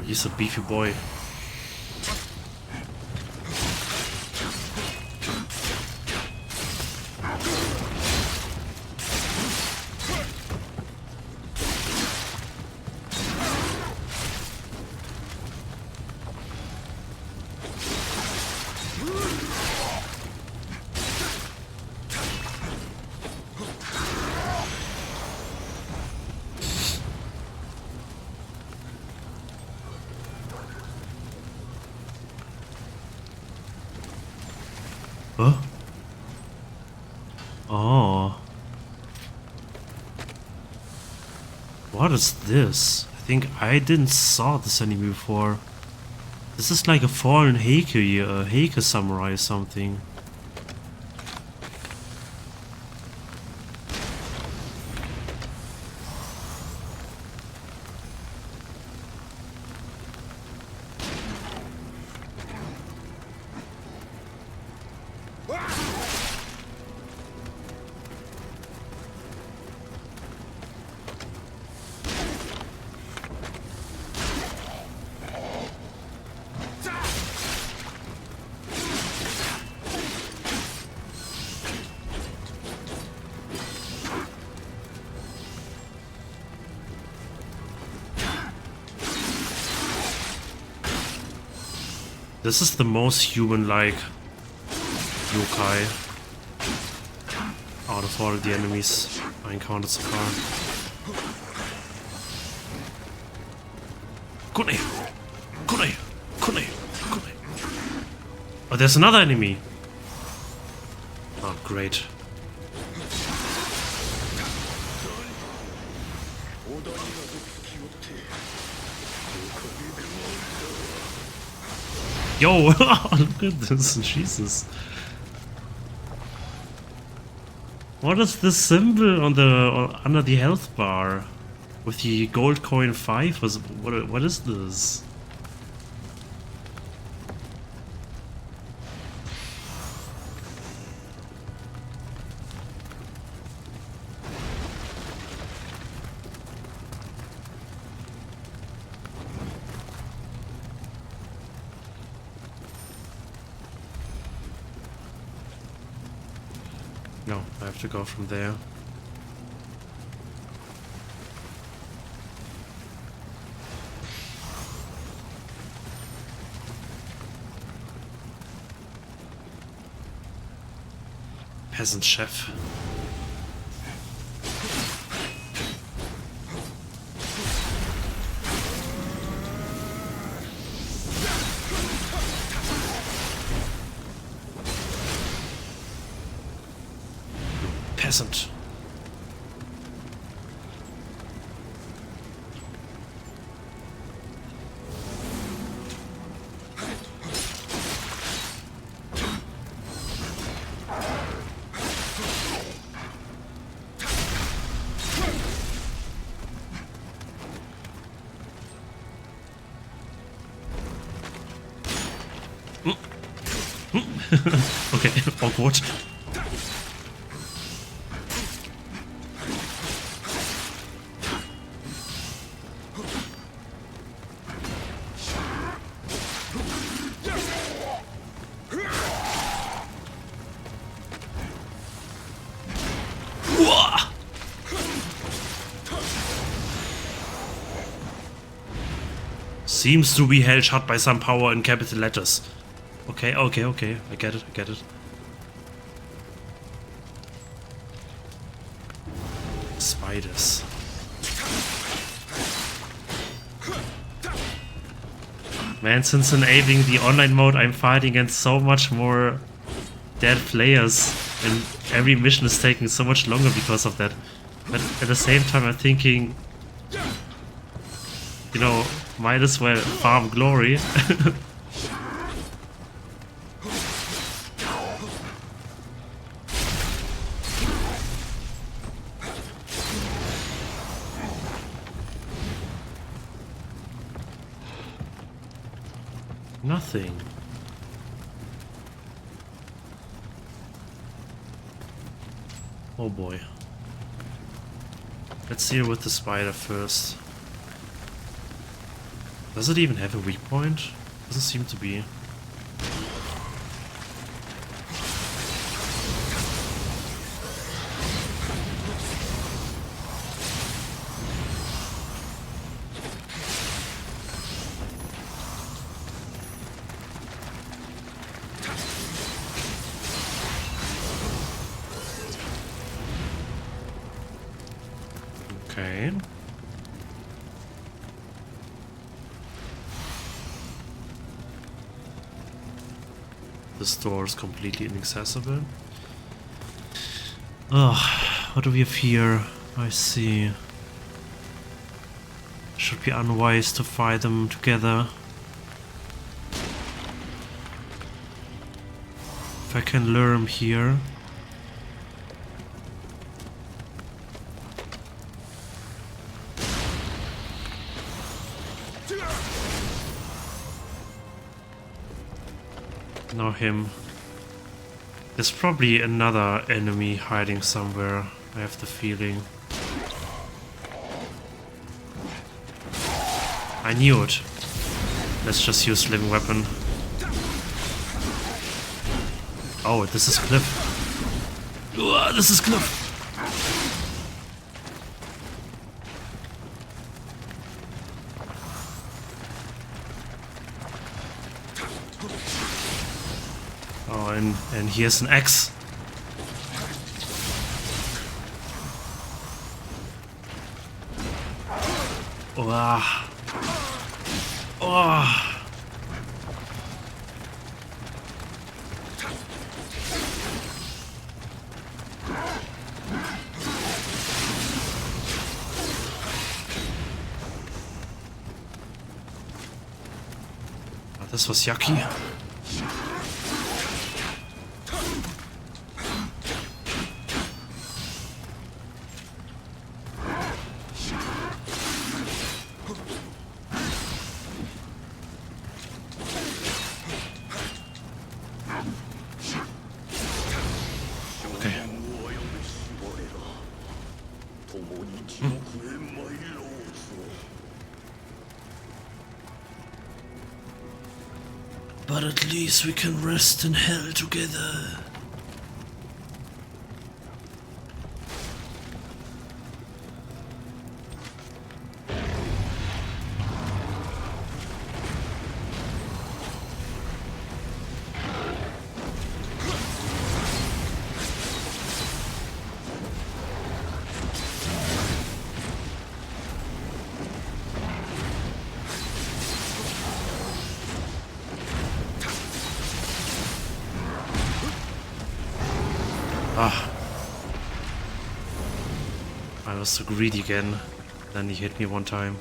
He's a beefy boy. Huh? Oh. What is this? I think I didn't saw this anime before. This is like a fallen Heike samurai or something. This is the most human-like yokai out of all the enemies I encountered so far. Kune! Kune! Kune! Kune! Oh, there's another enemy! Oh, great. Yo, look at this, Jesus. What is this symbol on the under the health bar with the gold coin 5? What is this? No, I have to go from there. Peasant chef. Peasant. Okay, awkward. Seems to be held shut by some power in capital letters. Okay, okay, okay. I get it, I get it. Spiders. Man, since enabling the online mode, I'm fighting against so much more dead players, and every mission is taking so much longer because of that. But at the same time, I'm thinking, you know, might as well farm glory. Nothing. Oh boy. Let's deal with the spider first. Does it even have a weak point? Doesn't seem to be. Okay. This door is completely inaccessible. Ugh, what do we have here? I see. Should be unwise to fight them together. If I can lure him here. Now him. There's probably another enemy hiding somewhere, I have the feeling. I knew it. Let's just use living weapon. Oh, this is Cliff. This is Cliff. Oh, and here's an axe. Oh. Oh. This was yucky. But at least we can rest in hell together. Ah. I was so greedy again. Then he hit me one time.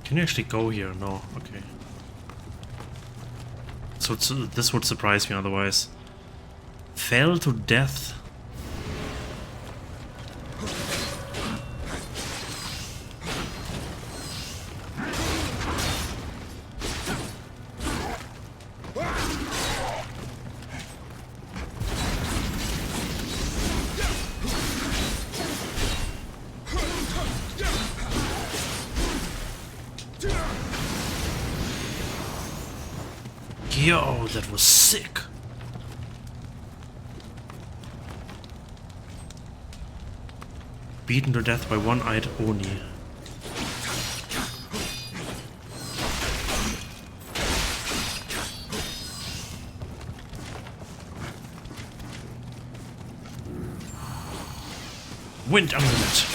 Can you actually go here? No, okay. So this would surprise me otherwise. Fell to death. Yo, that was sick. Beaten to death by one-eyed Oni. Wind amulet.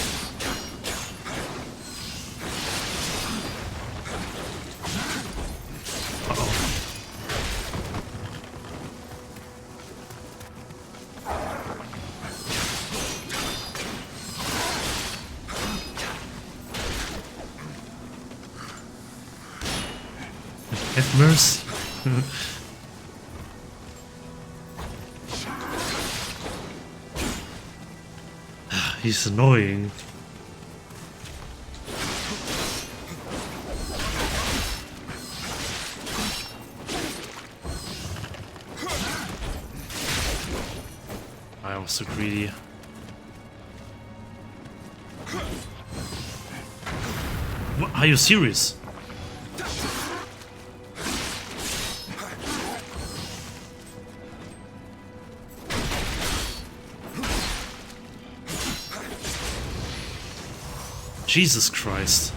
Have mercy. He's annoying. I was so greedy. What? Are you serious? Jesus Christ.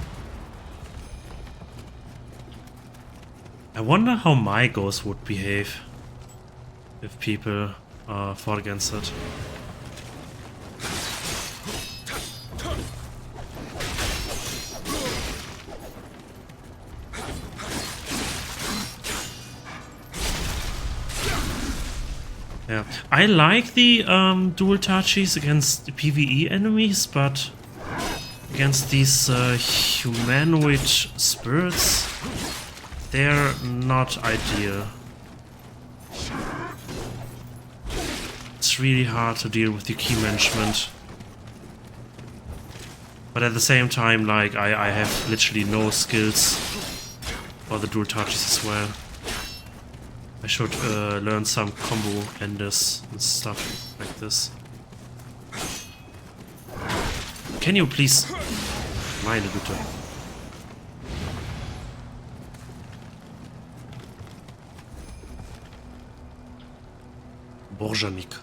I wonder how my ghost would behave if people fought against it. Yeah, I like the dual touchies against the PvE enemies, but against these humanoid spirits, they're not ideal. It's really hard to deal with the key management. But at the same time, like, I have literally no skills for the dual touches as well. I should learn some combo enders and stuff like this. Can you please... Meine Güte. Borjanik.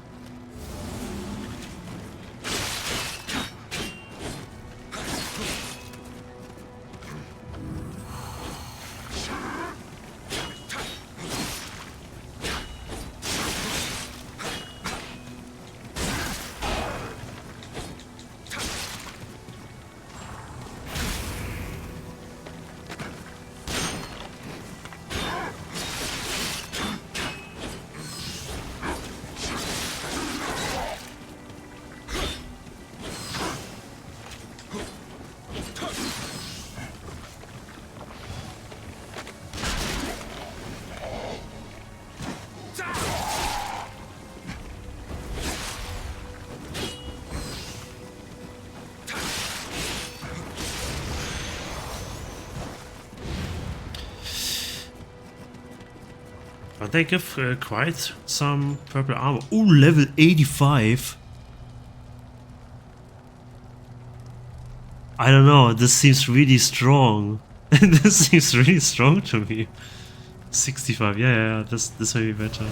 But they give quite some purple armor. Ooh, level 85. I don't know, this seems really strong. This seems really strong to me. 65, yeah, this may be better.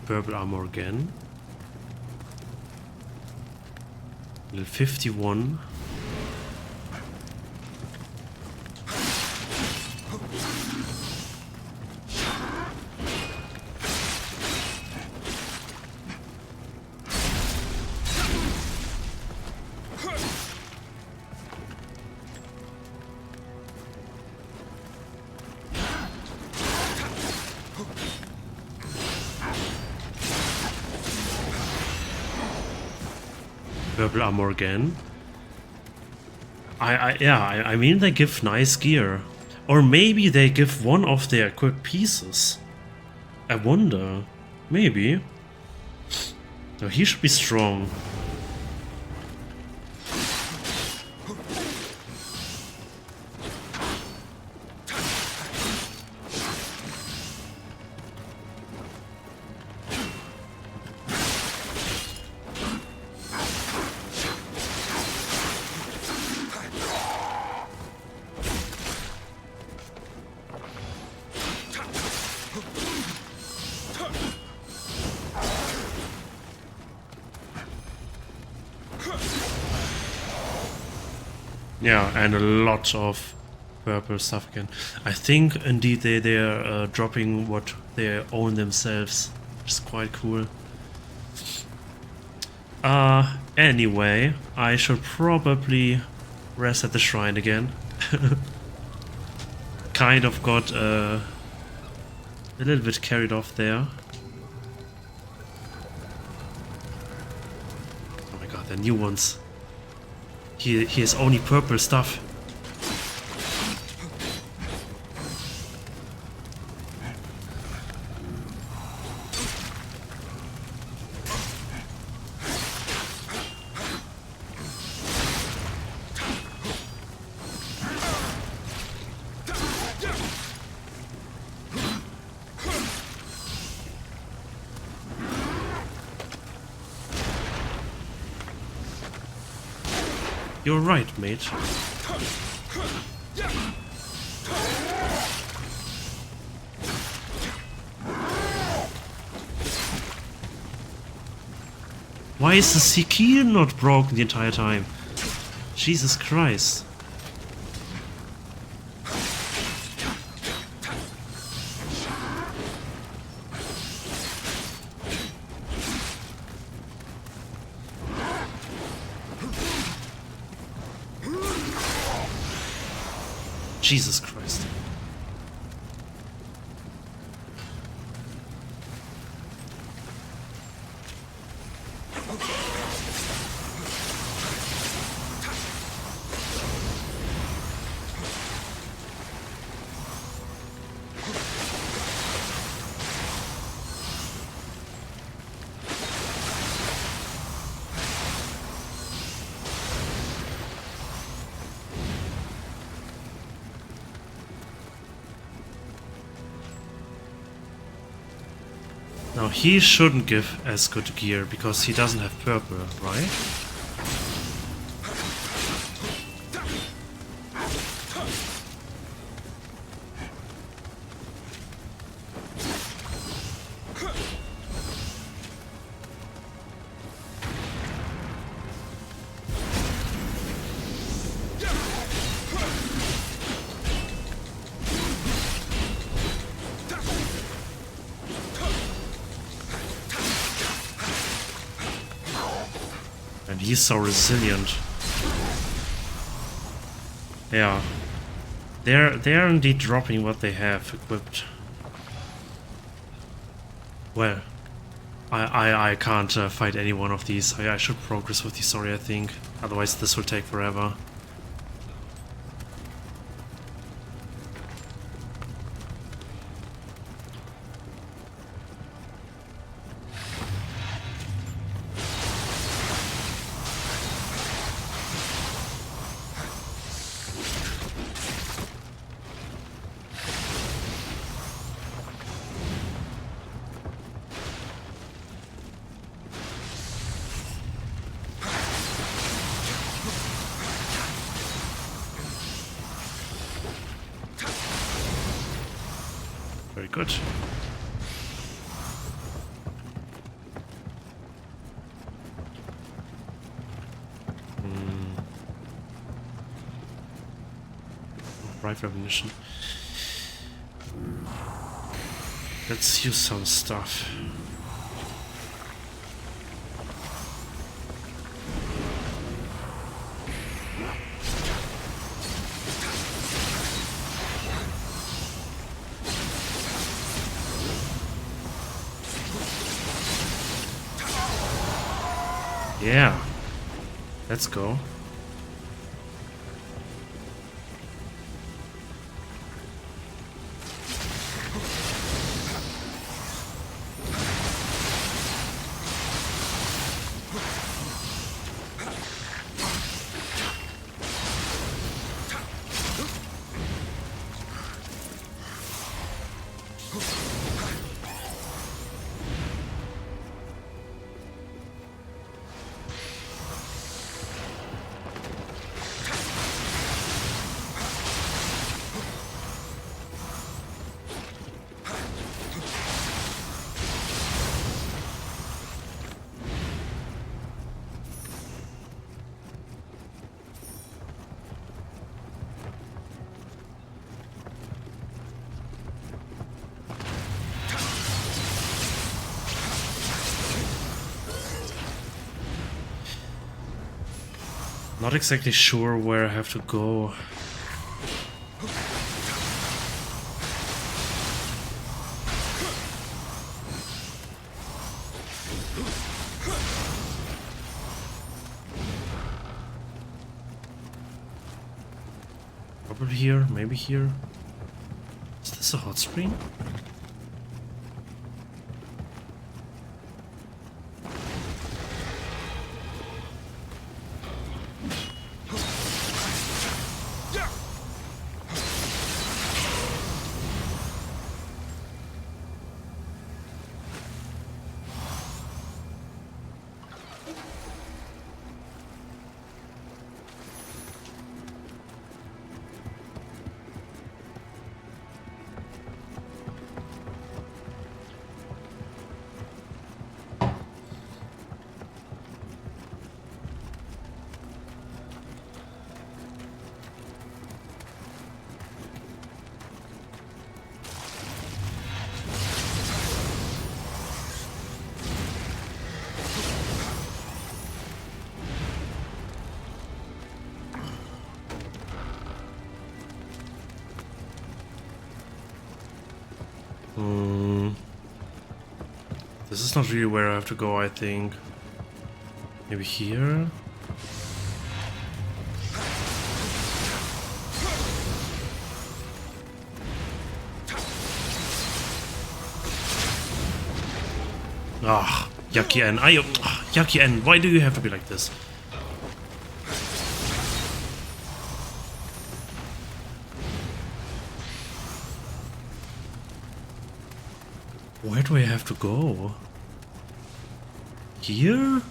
Purple armor again. Level 51. Purple armor again. I mean they give nice gear. Or maybe they give one of their equipped pieces. I wonder. Maybe. No, he should be strong. Yeah, and a lot of purple stuff again. I think indeed they're dropping what they own themselves, which is quite cool. Anyway, I should probably rest at the shrine again. Kind of got a little bit carried off there. Oh my god, the new ones. He has only purple stuff. You're right, mate. Why is the Sikil not broken the entire time? Jesus Christ. Jesus Christ. Now he shouldn't give as good gear because he doesn't have purple, right? And he's so resilient. Yeah. They're indeed dropping what they have equipped. Well, I can't fight any one of these. I should progress with the story, I think. Otherwise this will take forever. Very good. have ammunition. Let's use some stuff. Yeah, let's go. Not exactly sure where I have to go. Probably here, maybe here. Is this a hot spring? This is not really where I have to go, I think. Maybe here? Ah, Yucky N. Yucky N, why do you have to be like this? Where do I have to go? Here?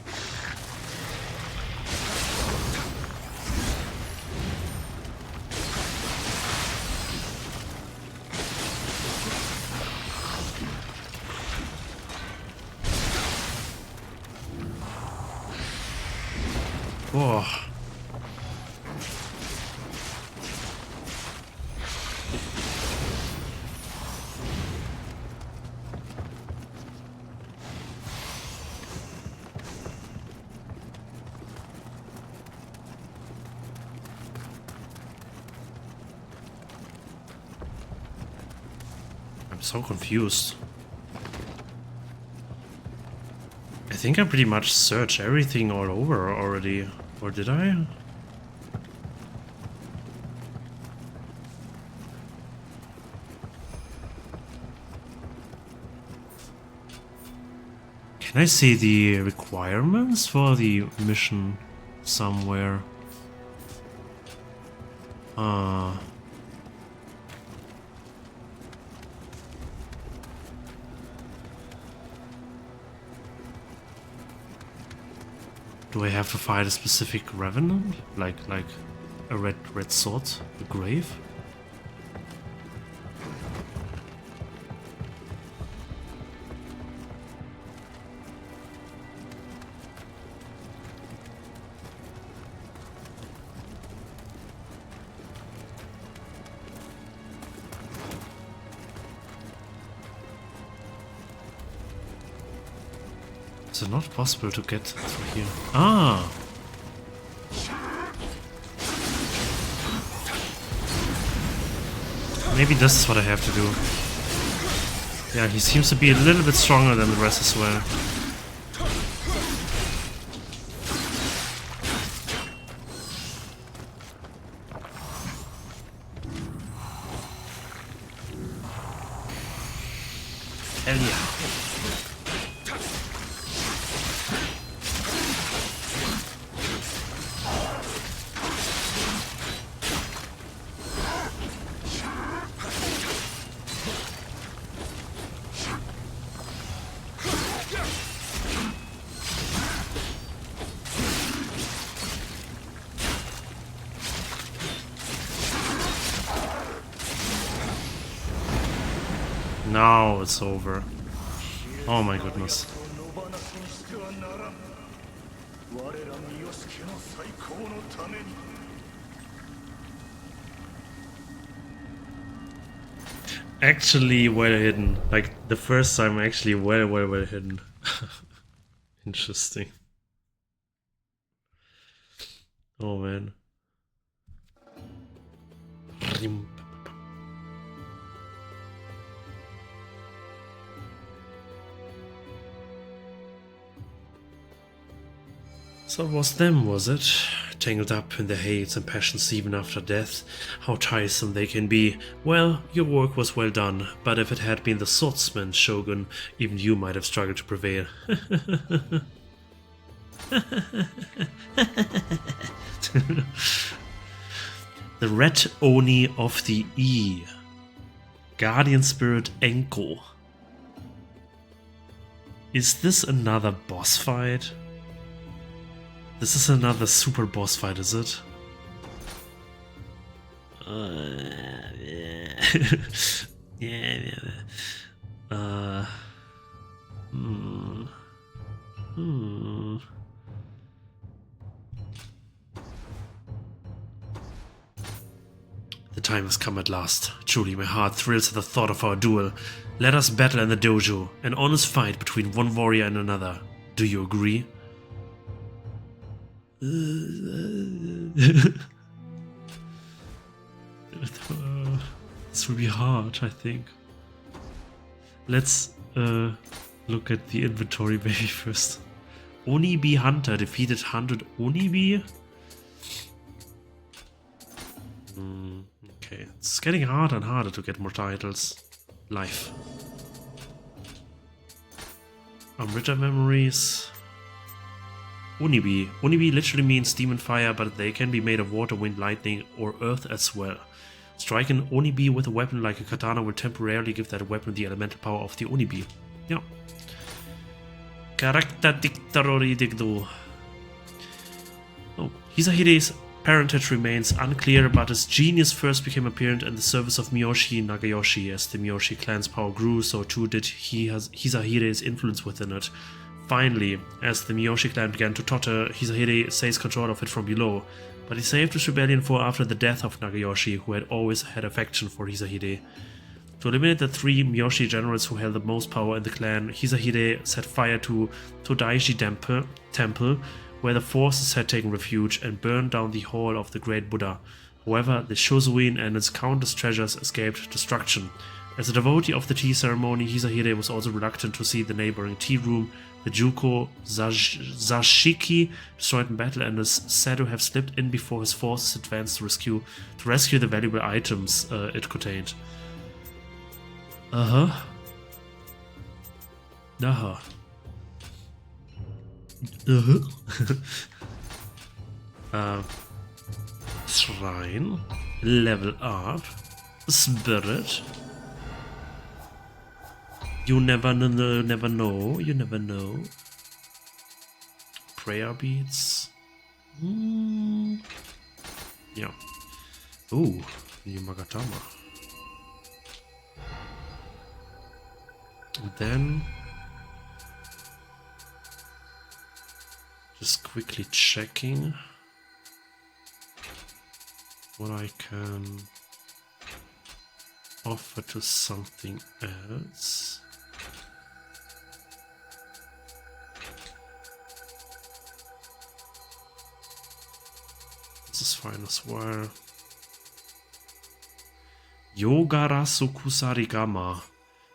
Oh. I'm so confused. I think I pretty much searched everything all over already. Or did I? Can I see the requirements for the mission somewhere? Do I have to fight a specific revenant? Like a red sword? A grave? Is it not possible to get through here? Ah! Maybe this is what I have to do. Yeah, he seems to be a little bit stronger than the rest as well. Hell yeah. Now it's over. Oh my goodness. Actually well hidden. Like the first time actually well hidden. Interesting. Oh man. So it was them, was it? Tangled up in their hates and passions even after death. How tiresome they can be. Well, your work was well done, but if it had been the swordsman shogun, even you might have struggled to prevail. The Red Oni of the E. Guardian Spirit Enko. Is this another boss fight? This is another super boss fight, is it? The time has come at last. Truly, my heart thrills at the thought of our duel. Let us battle in the dojo, an honest fight between one warrior and another. Do you agree? This will be hard, I think. Let's look at the inventory maybe first. Onibi Hunter defeated 100 Onibi? Okay, it's getting harder and harder to get more titles. Life. Amrita memories. Onibi. Onibi literally means demon fire, but they can be made of water, wind, lightning, or earth as well. Strike an Onibi with a weapon like a katana will temporarily give that weapon the elemental power of the Onibi. Yeah. Character Dictorori Digdo. Oh, Hisahide's parentage remains unclear, but his genius first became apparent in the service of Miyoshi Nagayoshi. As the Miyoshi clan's power grew, so too did Hisahide's influence within it. Finally, as the Miyoshi clan began to totter, Hisahide seized control of it from below, but he saved his rebellion for after the death of Nagayoshi, who had always had affection for Hisahide. To eliminate the three Miyoshi generals who held the most power in the clan, Hisahide set fire to Todaiji Temple, where the forces had taken refuge, and burned down the hall of the Great Buddha. However, the Shozuin and its countless treasures escaped destruction. As a devotee of the tea ceremony, Hisahide was also reluctant to see the neighboring tea room, the Juko Zashiki, destroyed in battle, and is said to have slipped in before his forces advanced to rescue the valuable items it contained. Shrine, level up, spirit. You never know. Prayer beads. Yeah. Ooh, new Magatama. And then just quickly checking what I can offer to something else. is fine as well. Yogarasu Kusarigama.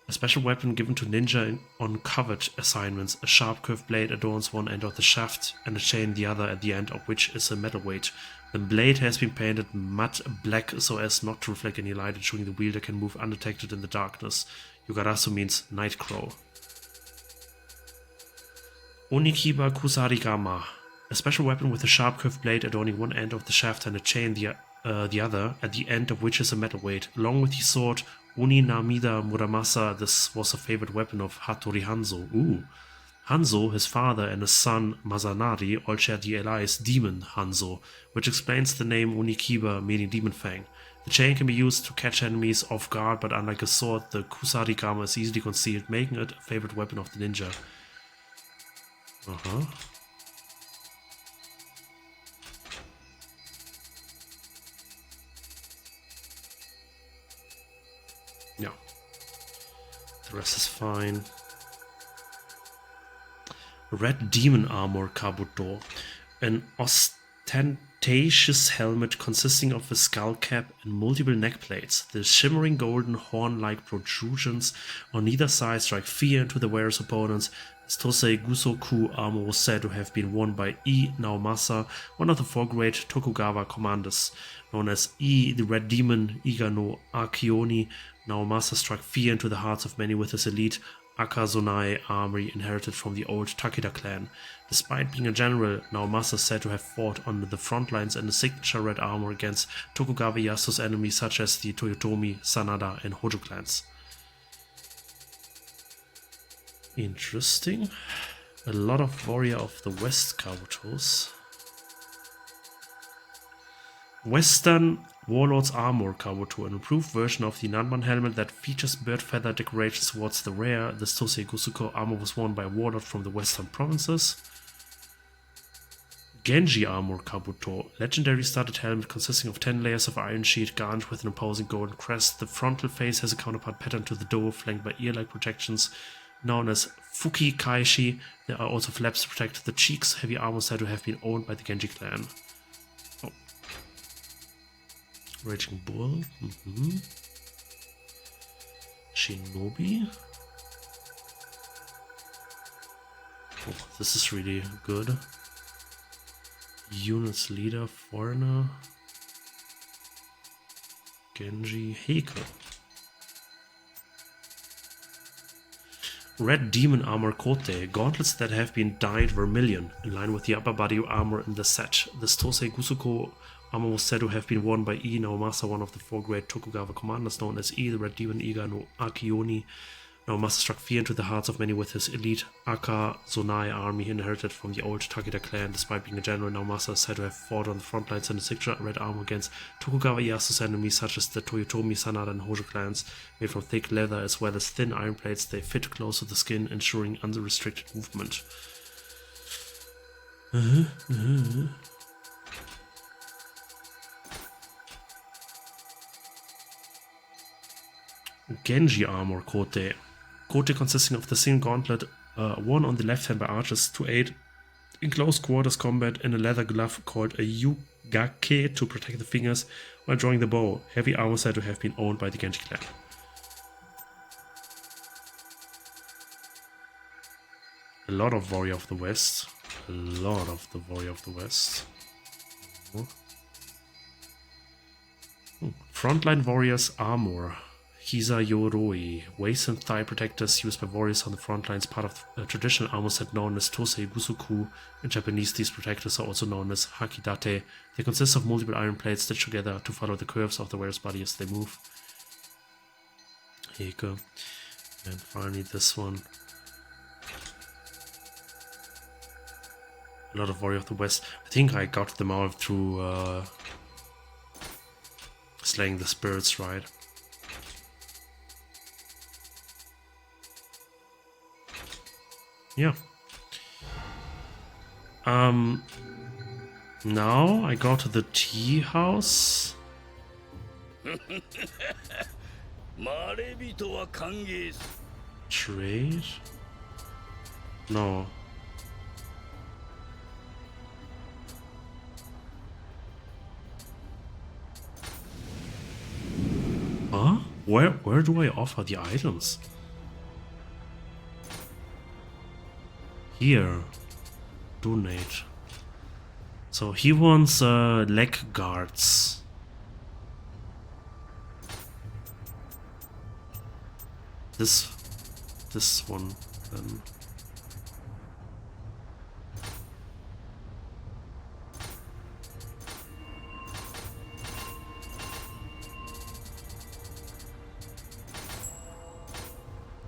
A special weapon given to ninja on covered assignments. A sharp curved blade adorns one end of the shaft and a chain the other, at the end of which is a metal weight. The blade has been painted matte black so as not to reflect any light, ensuring the wielder can move undetected in the darkness. Yogarasu means night crow. Onikiba Kusarigama. A special weapon with a sharp curved blade adorning one end of the shaft and a chain the other, at the end of which is a metal weight. Along with the sword Oni Namida Muramasa, this was a favorite weapon of Hattori Hanzo. Hanzo, his father, and his son Masanari all shared the alias Demon Hanzo, which explains the name Onikiba, meaning Demon Fang. The chain can be used to catch enemies off guard, but unlike a sword, the Kusarigama is easily concealed, making it a favorite weapon of the ninja. Yeah. The rest is fine. Red Demon Armor Kabuto. An ostentatious helmet consisting of a skull cap and multiple neck plates. The shimmering golden horn-like protrusions on either side strike fear into the wearer's opponents. This Tosei Gusoku armor was said to have been worn by Naomasa, one of the four great Tokugawa commanders. Known as the Red Demon, Iga no Akioni, Naomasa struck fear into the hearts of many with his elite Akazonai army inherited from the old Takeda clan. Despite being a general, Naomasa is said to have fought on the front lines in the signature red armor against Tokugawa Iyasu's enemies such as the Toyotomi, Sanada, and Hojo clans. Interesting. A lot of Warrior of the West Kabutos. Western Warlord's Armor Kabuto, an improved version of the Nanban helmet that features bird feather decorations towards the rear. This Tosei Gusuko armor was worn by a warlord from the western provinces. Genji Armor Kabuto, legendary studded helmet consisting of 10 layers of iron sheet garnished with an imposing golden crest. The frontal face has a counterpart pattern to the do, flanked by ear-like projections known as Fuki Kaishi. There are also flaps to protect the cheeks. Heavy armor said to have been owned by the Genji clan. Oh. Raging Bull. Shinobi. Oh, this is really good. Units leader, foreigner. Genji Heike. Red Demon Armor Kote, gauntlets that have been dyed vermilion, in line with the upper body armor in the set. This Tosei Gusuko armor was said to have been worn by Naomasa, one of the four great Tokugawa commanders known as the Red Demon Iga no Akioni. Naomasa struck fear into the hearts of many with his elite Akazonai army inherited from the old Takeda clan. Despite being a general, Naomasa is said to have fought on the front lines in the signature red armor against Tokugawa Iyasu's enemies such as the Toyotomi, Sanada, and Hojo clans. Made from thick leather as well as thin iron plates, they fit close to the skin, ensuring unrestricted movement. Genji Armor Kote. Kote consisting of the single gauntlet worn on the left hand by archers to aid in close quarters combat, and a leather glove called a Yugake to protect the fingers while drawing the bow. Heavy armor said to have been owned by the Genji clan. A lot of Warrior of the West. A lot of the Warrior of the West. Frontline Warriors Armor. Hiza Yoroi, waist and thigh protectors used by warriors on the front lines, part of a traditional armor set known as Tosei Gusuku. In Japanese, these protectors are also known as Hakidate. They consist of multiple iron plates stitched together to follow the curves of the wearer's body as they move. Heike. And finally this one. A lot of Warrior of the West. I think I got them all through slaying the spirits, right? Yeah. Now I go to the tea house. Trade? No. where do I offer the items? Here. Donate. So he wants leg guards. This one then.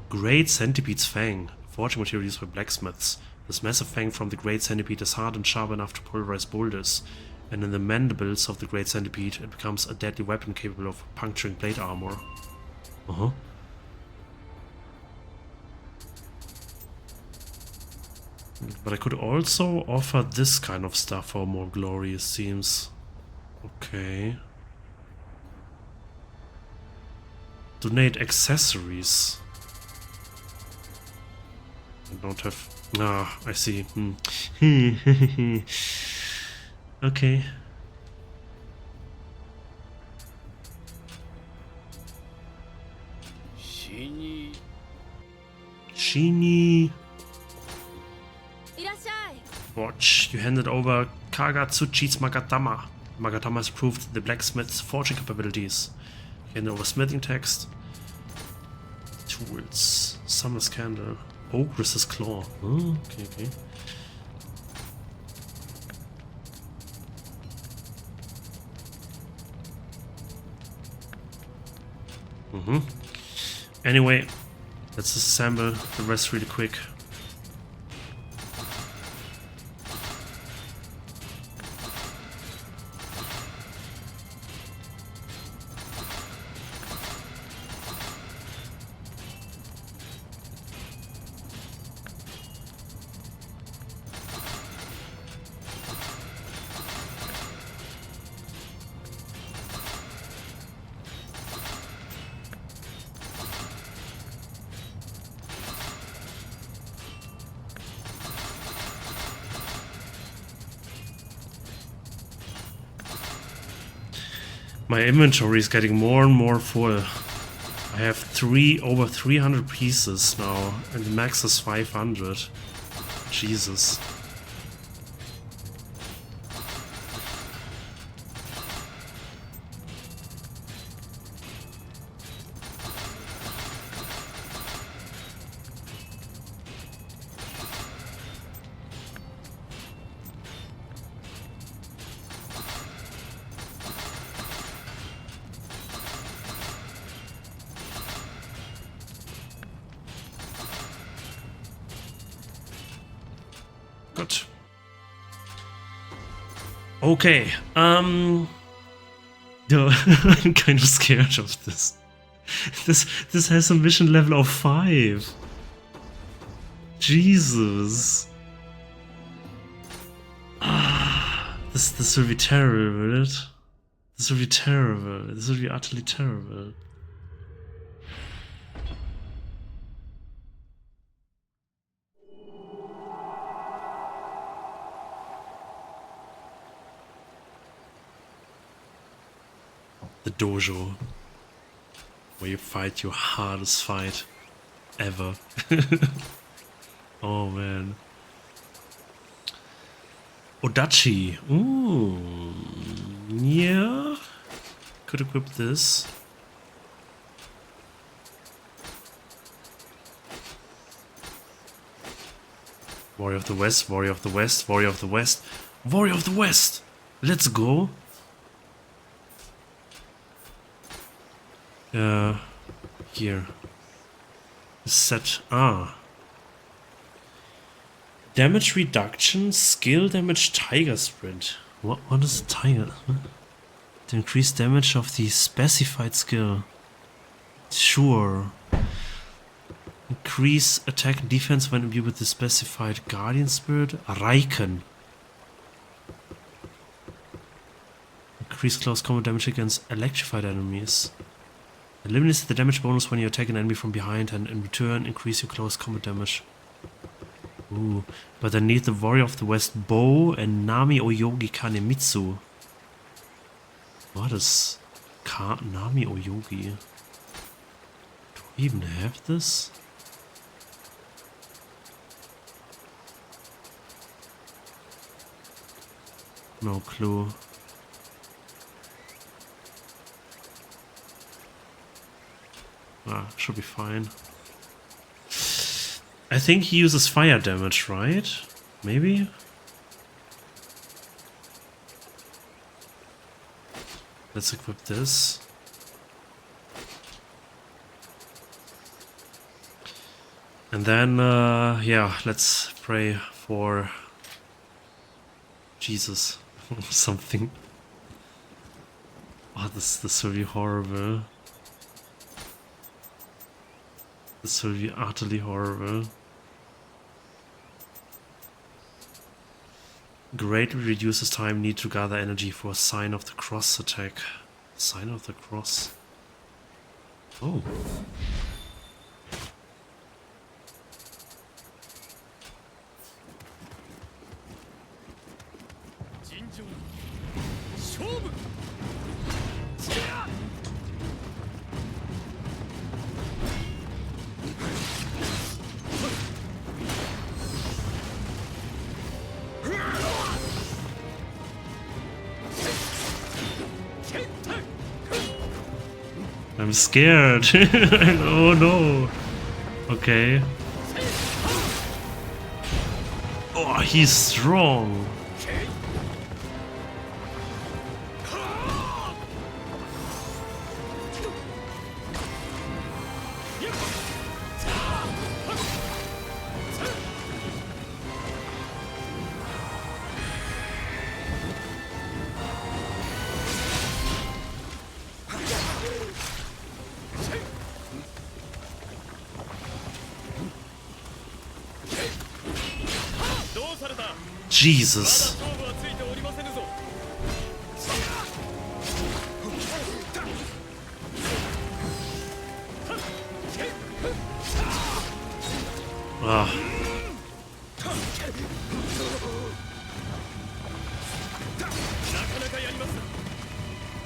Great Centipede's Fang. Forging material used by blacksmiths. This massive fang from the Great Centipede is hard and sharp enough to pulverize boulders, and in the mandibles of the Great Centipede it becomes a deadly weapon capable of puncturing plate armor. Uh-huh. But I could also offer this kind of stuff for more glory, it seems. Okay. Donate accessories. I don't have... Ah, I see. Okay. Shini. Watch. You handed over Kagatsuchi's Magatama. Magatama has proved the blacksmith's forging capabilities. You handed over smithing text. Tools. Summer's candle. Ogre's claw. Oh, okay. Anyway, let's assemble the rest really quick. My inventory is getting more and more full. I have over 300 pieces now, and the max is 500. Jesus. Good. Okay, no, I'm kind of scared of this. This has a mission level of 5. Jesus. This will be terrible, will it? This will be terrible. This will be utterly terrible. The dojo, where you fight your hardest fight ever. Oh man. Odachi. Ooh. Yeah. Could equip this. Warrior of the West, Warrior of the West, Warrior of the West, Warrior of the West! Let's go! Here. Set. Damage reduction, skill damage, tiger sprint. What is a tiger? Huh? The increased damage of the specified skill. Sure. Increase attack and defense when imbued with the specified guardian spirit. Raiken. Increase close combat damage against electrified enemies. Eliminates the damage bonus when you attack an enemy from behind and in return increase your close combat damage. Ooh, but I need the Warrior of the West bow and Nami Oyogi Kanemitsu. What is Nami Oyogi? Even have this? No clue. Ah, should be fine. I think he uses fire damage, right? Maybe? Let's equip this. And then, yeah, let's pray for Jesus or something. Oh, this will be horrible. This will be utterly horrible. Greatly reduces time need to gather energy for a Sign of the Cross attack. Sign of the Cross. Oh. I'm scared. Oh no. Okay. Oh, he's strong. Jesus. Ah.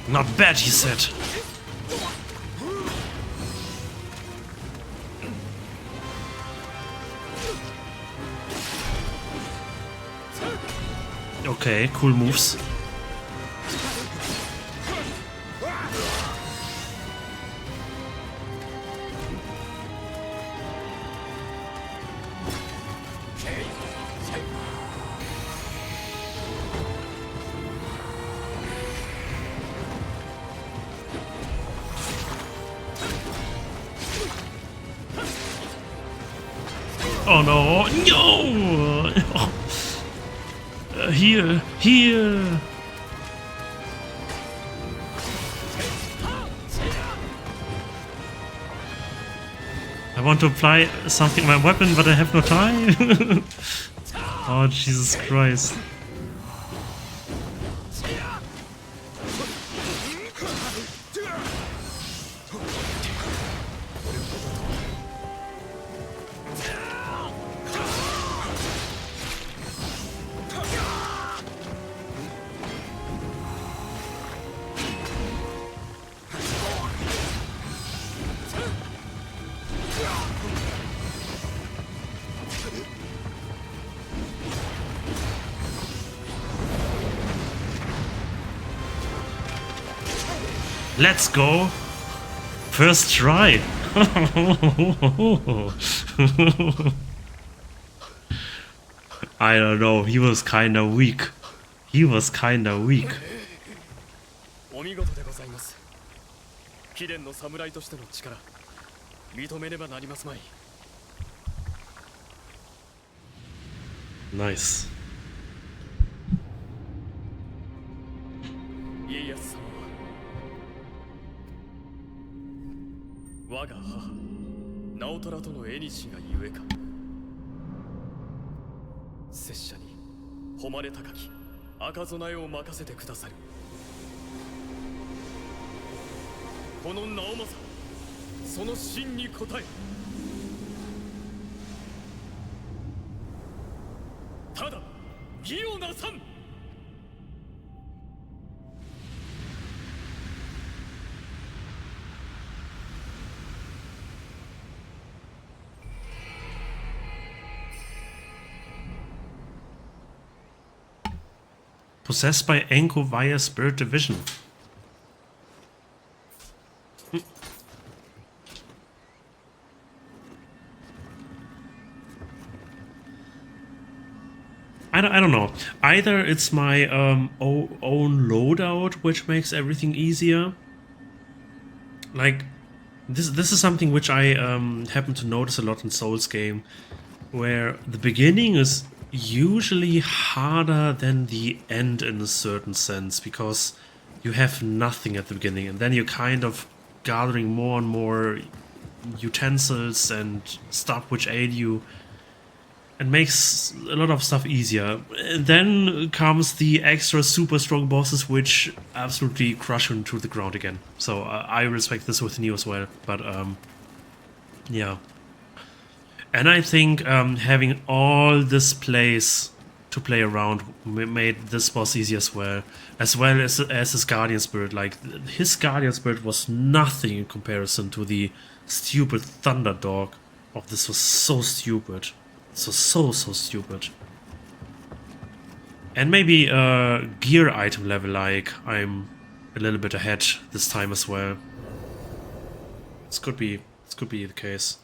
Not bad, he said. Okay, cool moves. Oh no, no! Here, here! I want to apply something on my weapon, but I have no time. Oh, Jesus Christ. Let's go! First try! I don't know, he was kinda weak. He was kinda weak. Nice. Possessed by Enko via Spirit Division. I don't know. Either it's my own loadout which makes everything easier. Like, this is something which I happen to notice a lot in Souls game, where the beginning is usually harder than the end in a certain sense, because you have nothing at the beginning, and then you're kind of gathering more and more utensils and stuff which aid you, and makes a lot of stuff easier. And then comes the extra super strong bosses which absolutely crush you into the ground again. So I respect this with Nioh as well, but yeah. And I think having all this place to play around made this boss easy as well as his Guardian Spirit. Like, his Guardian Spirit was nothing in comparison to the stupid Thunder Dog. Oh, this was so stupid. So stupid. And maybe gear item level, like I'm a little bit ahead this time as well. This could be the case.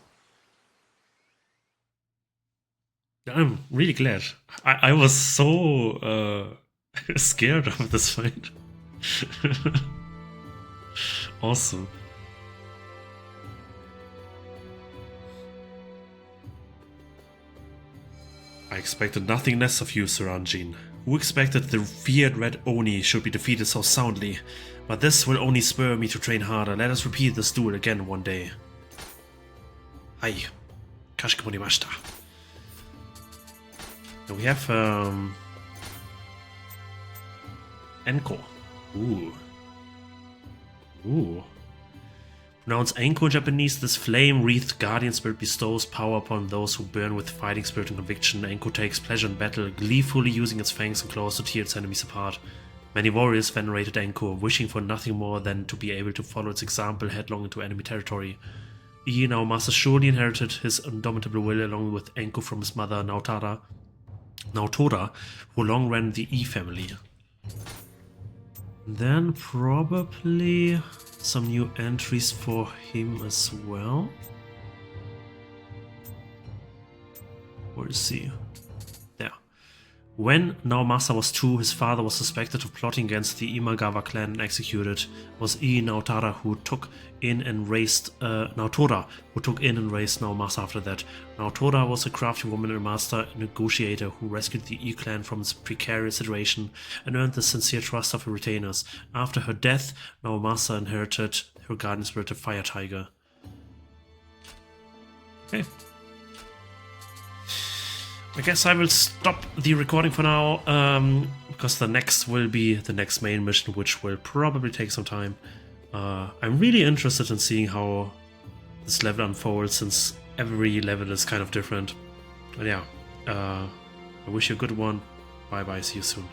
I'm really glad. I was so scared of this fight. Awesome. I expected nothing less of you, Saranjin. Who expected the feared Red Oni should be defeated so soundly? But this will only spur me to train harder. Let us repeat this duel again one day. Hai. Kashikomorimashita. We have Enko. Ooh. Pronounced Enko in Japanese, this flame-wreathed guardian spirit bestows power upon those who burn with fighting spirit and conviction. Enko takes pleasure in battle, gleefully using its fangs and claws to tear its enemies apart. Many warriors venerated Enko, wishing for nothing more than to be able to follow its example headlong into enemy territory. Naomasa surely inherited his indomitable will along with Enko from his mother Naotora, who long ran the E family. Then probably some new entries for him as well. Where is he? There. When Naomasa was 2, his father was suspected of plotting against the Imagawa clan and executed. It was Naotora who took in and raised Naomasa after that. Naotora was a crafty woman and a master negotiator who rescued the E clan from its precarious situation and earned the sincere trust of her retainers. After her death, Naomasa inherited her guardian spirit, the Fire Tiger. Okay. I guess I will stop the recording for now, because the next will be the next main mission, which will probably take some time. I'm really interested in seeing how this level unfolds, since every level is kind of different. But yeah, I wish you a good one. Bye bye, see you soon.